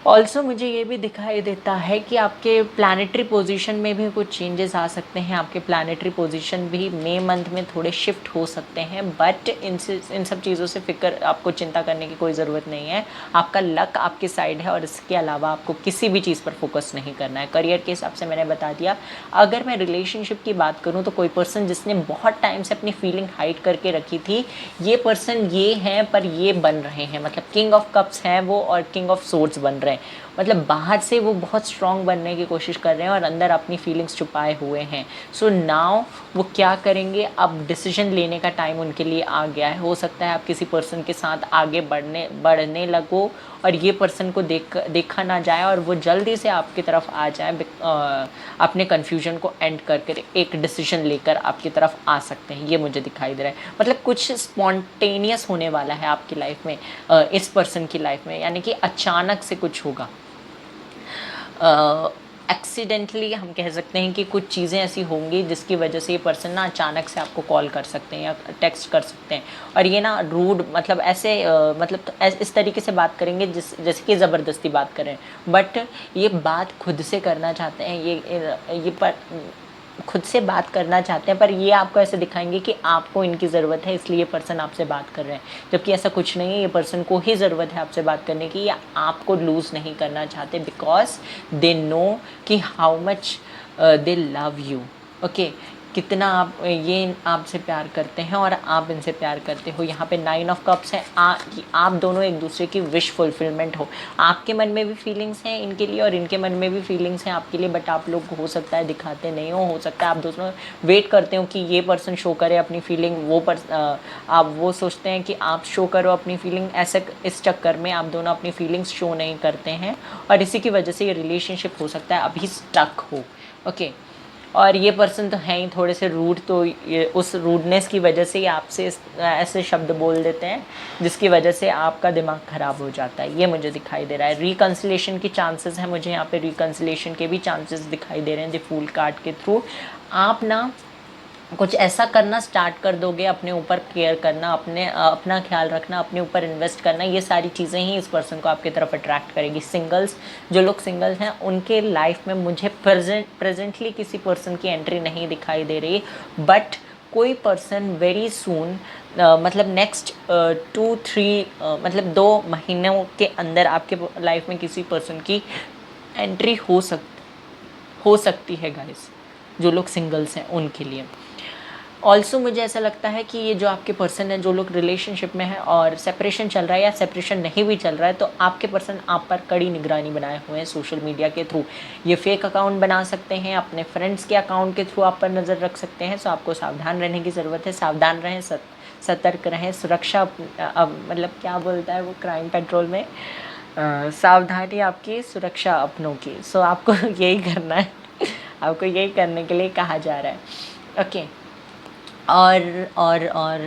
ऑल्सो मुझे ये भी दिखाई देता है कि आपके प्लानिटरी पोजीशन में भी कुछ चेंजेस आ सकते हैं। आपके प्लानिटरी पोजीशन भी मई मंथ में थोड़े शिफ्ट हो सकते हैं, बट इन सब चीज़ों से फिक्र, आपको चिंता करने की कोई ज़रूरत नहीं है। आपका लक आपकी साइड है और इसके अलावा आपको किसी भी चीज़ पर फोकस नहीं करना है। करियर के हिसाब से मैंने बता दिया। अगर मैं रिलेशनशिप की बात करूँ तो कोई पर्सन जिसने बहुत टाइम से अपनी फीलिंग हाइड करके रखी थी, ये पर्सन ये हैं पर ये बन रहे हैं, मतलब किंग ऑफ कप्स हैं वो और किंग ऑफ सोर्ड्स बन रहे हैं। मतलब बाहर से वो बहुत स्ट्रांग बनने की कोशिश कर रहे हैं और अंदर अपनी फीलिंग्स छुपाए हुए हैं। सो नाउ वो क्या करेंगे, अब डिसीजन लेने का टाइम उनके लिए आ गया है। हो सकता है आप किसी पर्सन के साथ आगे बढ़ने लगो और ये पर्सन को देखा ना जाए और वो जल्दी से आपकी तरफ आ जाए, अपने कन्फ्यूजन को एंड करके एक डिसीजन लेकर आपकी तरफ आ सकते हैं। ये मुझे दिखाई दे रहा है। मतलब कुछ स्पॉन्टेनियस होने वाला है आपकी लाइफ में, इस पर्सन की लाइफ में, यानी कि अचानक से कुछ होगा। एक्सीडेंटली हम कह सकते हैं कि कुछ चीज़ें ऐसी होंगी जिसकी वजह से ये पर्सन ना अचानक से आपको कॉल कर सकते हैं या टेक्स्ट कर सकते हैं, और ये ना रूड, मतलब ऐसे मतलब तो इस तरीके से बात करेंगे जैसे कि ज़बरदस्ती बात करें, बट ये बात खुद से करना चाहते हैं, ये पर खुद से बात करना चाहते हैं, पर ये आपको ऐसे दिखाएंगे कि आपको इनकी ज़रूरत है इसलिए ये पर्सन आपसे बात कर रहे हैं, जबकि ऐसा कुछ नहीं है। ये पर्सन को ही ज़रूरत है आपसे बात करने की, या आपको लूज़ नहीं करना चाहते, बिकॉज दे नो कि how much they love you. Okay, कितना ये आपसे प्यार करते हैं और आप इनसे प्यार करते हो। यहाँ पे 9 ऑफ कप्स है, कि आप दोनों एक दूसरे की विश फुलफिलमेंट हो। आपके मन में भी फीलिंग्स हैं इनके लिए और इनके मन में भी फीलिंग्स हैं आपके लिए, बट आप लोग हो सकता है दिखाते नहीं हो सकता है आप दोनों वेट करते हो कि ये पर्सन शो करे अपनी फीलिंग, आप वो सोचते हैं कि आप शो करो अपनी फीलिंग, ऐसे इस चक्कर में आप दोनों अपनी फीलिंग्स शो नहीं करते हैं और इसी की वजह से ये रिलेशनशिप हो सकता है अभी स्टक हो। ओके, और ये पर्सन तो हैं ही थोड़े से रूड, तो ये उस रूडनेस की वजह से ही आपसे ऐसे शब्द बोल देते हैं जिसकी वजह से आपका दिमाग ख़राब हो जाता है। ये मुझे दिखाई दे रहा है। रिकन्सिलेशन की चांसेस हैं, मुझे यहाँ पे रिकन्सिलेशन के भी चांसेस दिखाई दे रहे हैं द फूल कार्ड के थ्रू। आप ना कुछ ऐसा करना स्टार्ट कर दोगे, अपने ऊपर केयर करना, अपना ख्याल रखना, अपने ऊपर इन्वेस्ट करना, ये सारी चीज़ें ही इस पर्सन को आपकी तरफ अट्रैक्ट करेगी। सिंगल्स, जो लोग सिंगल्स हैं उनके लाइफ में मुझे प्रेजेंटली किसी पर्सन की एंट्री नहीं दिखाई दे रही, बट कोई पर्सन वेरी सून, मतलब नेक्स्ट 2-3 मतलब 2 महीनों के अंदर आपके लाइफ में किसी पर्सन की एंट्री हो सकती है गाइस, जो लोग सिंगल्स हैं उनके लिए। ऑल्सो मुझे ऐसा लगता है कि ये जो आपके पर्सन है, जो लोग रिलेशनशिप में है और सेपरेशन चल रहा है या सेपरेशन नहीं भी चल रहा है, तो आपके पर्सन आप पर कड़ी निगरानी बनाए हुए हैं सोशल मीडिया के थ्रू। ये फेक अकाउंट बना सकते हैं, अपने फ्रेंड्स के अकाउंट के थ्रू आप पर नज़र रख सकते हैं। सो आपको सावधान रहने की ज़रूरत है। सावधान रहें, सतर्क रहें। सुरक्षा, अब मतलब क्या बोलता है वो क्राइम पेट्रोल में, सावधानी आपकी, सुरक्षा अपनों की। सो आपको यही करना है, आपको यही करने के लिए कहा जा रहा है। ओके, और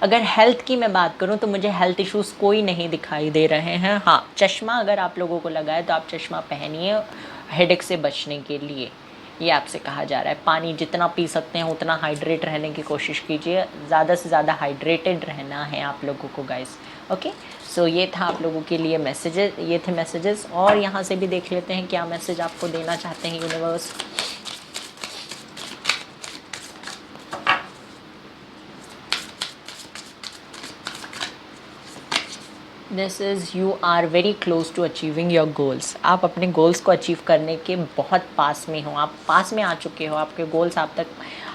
अगर हेल्थ की मैं बात करूं तो मुझे हेल्थ इश्यूज़ कोई नहीं दिखाई दे रहे हैं। हाँ, चश्मा अगर आप लोगों को लगा है तो आप चश्मा पहनिए हेडेक से बचने के लिए, ये आपसे कहा जा रहा है। पानी जितना पी सकते हैं उतना हाइड्रेट रहने की कोशिश कीजिए, ज़्यादा से ज़्यादा हाइड्रेटेड रहना है आप लोगों को गाइस। ओके, सो ये था आप लोगों के लिए मैसेजेस, ये थे मैसेजेस। और यहाँ से भी देख लेते हैं क्या मैसेज आपको देना चाहते हैं universe. This is you are very close to achieving your goals. आप अपने गोल्स को अचीव करने के बहुत पास में हो, आप पास में आ चुके हो, आपके गोल्स आप तक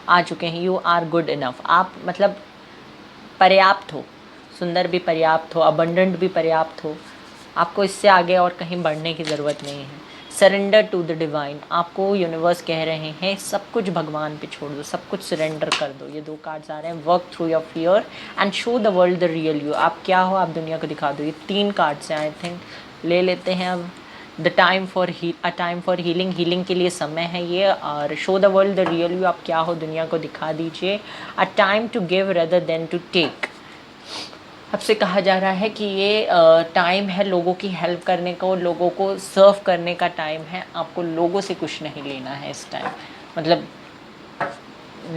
आ चुके हैं। यू आर गुड इनफ, आप मतलब पर्याप्त हो, सुंदर भी पर्याप्त हो, अबंडेंट भी पर्याप्त हो। आपको इससे आगे और कहीं बढ़ने की ज़रूरत नहीं है। सरेंडर टू द डिवाइन, आपको यूनिवर्स कह रहे हैं सब कुछ भगवान पे छोड़ दो, सब कुछ सरेंडर कर दो। ये 2 कार्ड्स आ रहे हैं, work through your fear and show the world the real you. आप क्या हो, आप दुनिया को दिखा दो। ये 3 कार्ड्स हैं, आई थिंक ले लेते हैं अब। The time for a time for healing, healing के लिए समय है ये। और show the world the real you, आप क्या हो दुनिया को दिखा दीजिए। A time to give rather than to take, आपसे कहा जा रहा है कि ये टाइम है लोगों की हेल्प करने का, लोगों को सर्व करने का टाइम है। आपको लोगों से कुछ नहीं लेना है इस टाइम, मतलब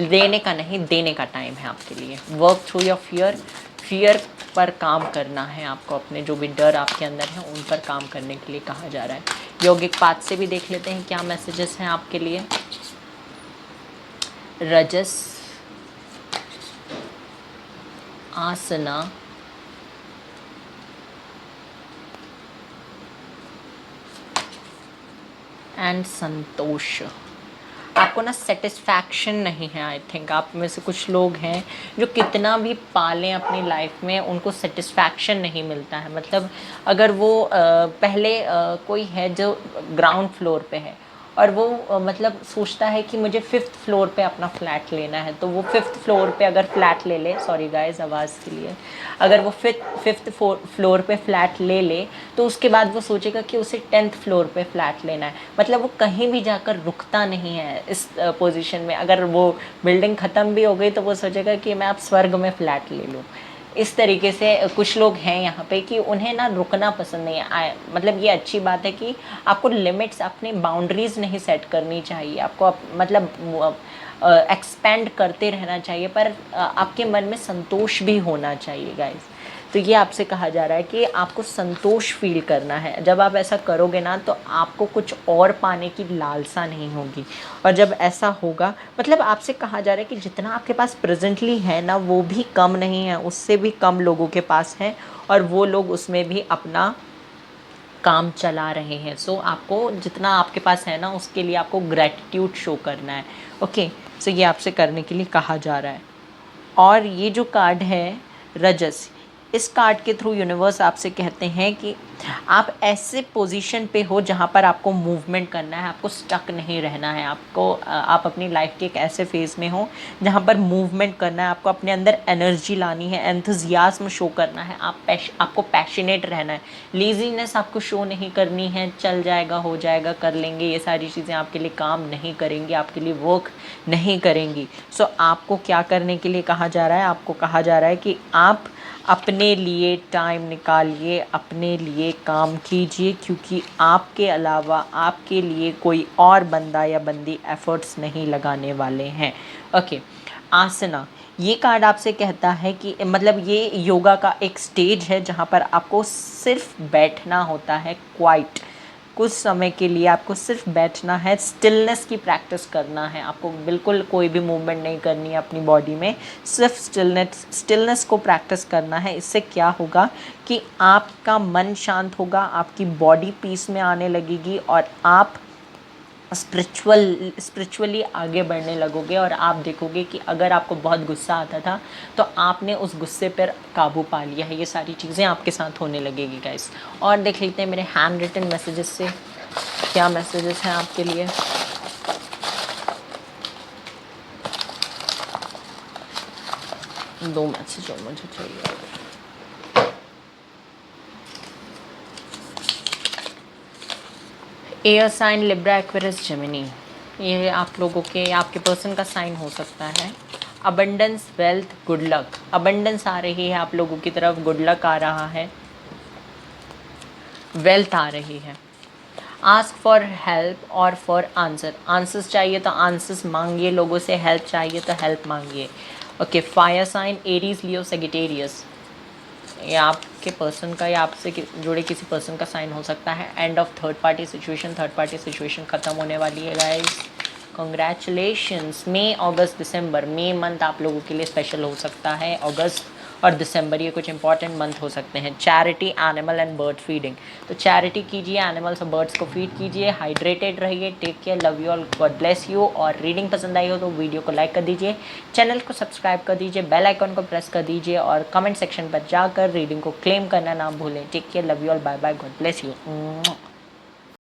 लेने का नहीं, देने का टाइम है आपके लिए। Work through your fear, fear पर काम करना है आपको, अपने जो भी डर आपके अंदर हैं उन पर काम करने के लिए कहा जा रहा है। यौगिक पाठ से भी देख लेते हैं क्या मैसेजेस हैं आपके लिए। रजस, आसना, एंड संतोष। आपको ना सेटिस्फैक्शन नहीं है। आई थिंक आप में से कुछ लोग हैं जो कितना भी पालें अपनी लाइफ में उनको सेटिस्फैक्शन नहीं मिलता है। मतलब अगर वो पहले कोई है जो ग्राउंड फ्लोर पे है और वो मतलब सोचता है कि मुझे 5th फ्लोर पे अपना फ्लैट लेना है, तो वो 5th फ्लोर पे अगर फ्लैट ले ले, सॉरी गाइस आवाज़ के लिए, अगर वो 5th फ्लोर पे फ्लैट ले ले तो उसके बाद वो सोचेगा कि उसे 10th फ्लोर पे फ्लैट लेना है। मतलब वो कहीं भी जाकर रुकता नहीं है इस पोजीशन में। अगर वो बिल्डिंग ख़त्म भी हो गई तो वो सोचेगा कि मैं अब स्वर्ग में फ्लैट ले लूँ। इस तरीके से कुछ लोग हैं यहाँ पे कि उन्हें ना रुकना पसंद नहीं है। मतलब ये अच्छी बात है कि आपको लिमिट्स, अपनी बाउंड्रीज़ नहीं सेट करनी चाहिए। आपको मतलब एक्सपेंड करते रहना चाहिए, पर आपके मन में संतोष भी होना चाहिए गाइस। तो ये आपसे कहा जा रहा है कि आपको संतोष फील करना है। जब आप ऐसा करोगे ना तो आपको कुछ और पाने की लालसा नहीं होगी। और जब ऐसा होगा, मतलब आपसे कहा जा रहा है कि जितना आपके पास प्रेजेंटली है ना वो भी कम नहीं है, उससे भी कम लोगों के पास है और वो लोग उसमें भी अपना काम चला रहे हैं। सो आपको जितना आपके पास है ना उसके लिए आपको ग्रैटिट्यूड शो करना है। ओके, सो ये आपसे करने के लिए कहा जा रहा है। और ये जो कार्ड है रजस, इस कार्ड के थ्रू यूनिवर्स आपसे कहते हैं कि आप ऐसे पोजीशन पे हो जहाँ पर आपको मूवमेंट करना है, आपको स्टक नहीं रहना है। आप अपनी लाइफ के एक ऐसे फेज़ में हो जहाँ पर मूवमेंट करना है, आपको अपने अंदर एनर्जी लानी है, एंथुजियाज्म शो करना है, आपको पैशनेट रहना है। लेजीनेस आपको शो नहीं करनी है, चल जाएगा, हो जाएगा, कर लेंगे, ये सारी चीज़ें आपके लिए काम नहीं करेंगी, आपके लिए वर्क नहीं करेंगी। सो आपको क्या करने के लिए कहा जा रहा है? आपको कहा जा रहा है कि आप अपने लिए टाइम निकालिए, अपने लिए काम कीजिए, क्योंकि आपके अलावा आपके लिए कोई और बंदा या बंदी एफर्ट्स नहीं लगाने वाले हैं। ओके, आसना, ये कार्ड आपसे कहता है कि मतलब ये योगा का एक स्टेज है जहाँ पर आपको सिर्फ बैठना होता है, क्वाइट। कुछ समय के लिए आपको सिर्फ बैठना है, स्टिलनेस की प्रैक्टिस करना है। आपको बिल्कुल कोई भी मूवमेंट नहीं करनी है अपनी बॉडी में, सिर्फ स्टिलनेस को प्रैक्टिस करना है। इससे क्या होगा कि आपका मन शांत होगा, आपकी बॉडी पीस में आने लगेगी और आप स्पिरिचुअली आगे बढ़ने लगोगे। और आप देखोगे कि अगर आपको बहुत गुस्सा आता था तो आपने उस गुस्से पर काबू पा लिया है। ये सारी चीज़ें आपके साथ होने लगेगी गाइस। और देख लेते हैं मेरे हैंड रिटन मैसेजेस से क्या मैसेजेस हैं आपके लिए। दो मैसेज और मुझे चाहिए। Air sign, Libra, Aquarius, Gemini, ये आप लोगों के, आपके पर्सन का साइन हो सकता है। Abundance, wealth, good luck. Abundance आ रही है आप लोगों की तरफ, गुड लक आ रहा है, वेल्थ आ रही है। आस्क फॉर हेल्प और फॉर आंसर, आंसर्स चाहिए तो आंसर्स मांगिए, लोगों से हेल्प चाहिए तो हेल्प मांगिए। Okay, fire sign, Aries, Leo, Sagittarius, ये आपके पर्सन का या आपसे जुड़े किसी पर्सन का साइन हो सकता है। End of third party situation ख़त्म होने वाली है गाइस, कॉन्ग्रेचुलेशंस। मई, अगस्त, दिसंबर, मई मंथ आप लोगों के लिए स्पेशल हो सकता है, अगस्त और दिसंबर ये कुछ इंपॉर्टेंट मंथ हो सकते हैं। Charity, animal and bird feeding, तो चैरिटी कीजिए, एनिमल्स और बर्ड्स को फीड कीजिए, हाइड्रेटेड रहिए, take care, love you all, God bless you. और रीडिंग पसंद आई हो तो वीडियो को लाइक कर दीजिए, चैनल को सब्सक्राइब कर दीजिए, बेल आइकन को प्रेस कर दीजिए और कमेंट सेक्शन पर जाकर रीडिंग को क्लेम करना ना भूलें। Take care, love you all, bye bye, God bless you.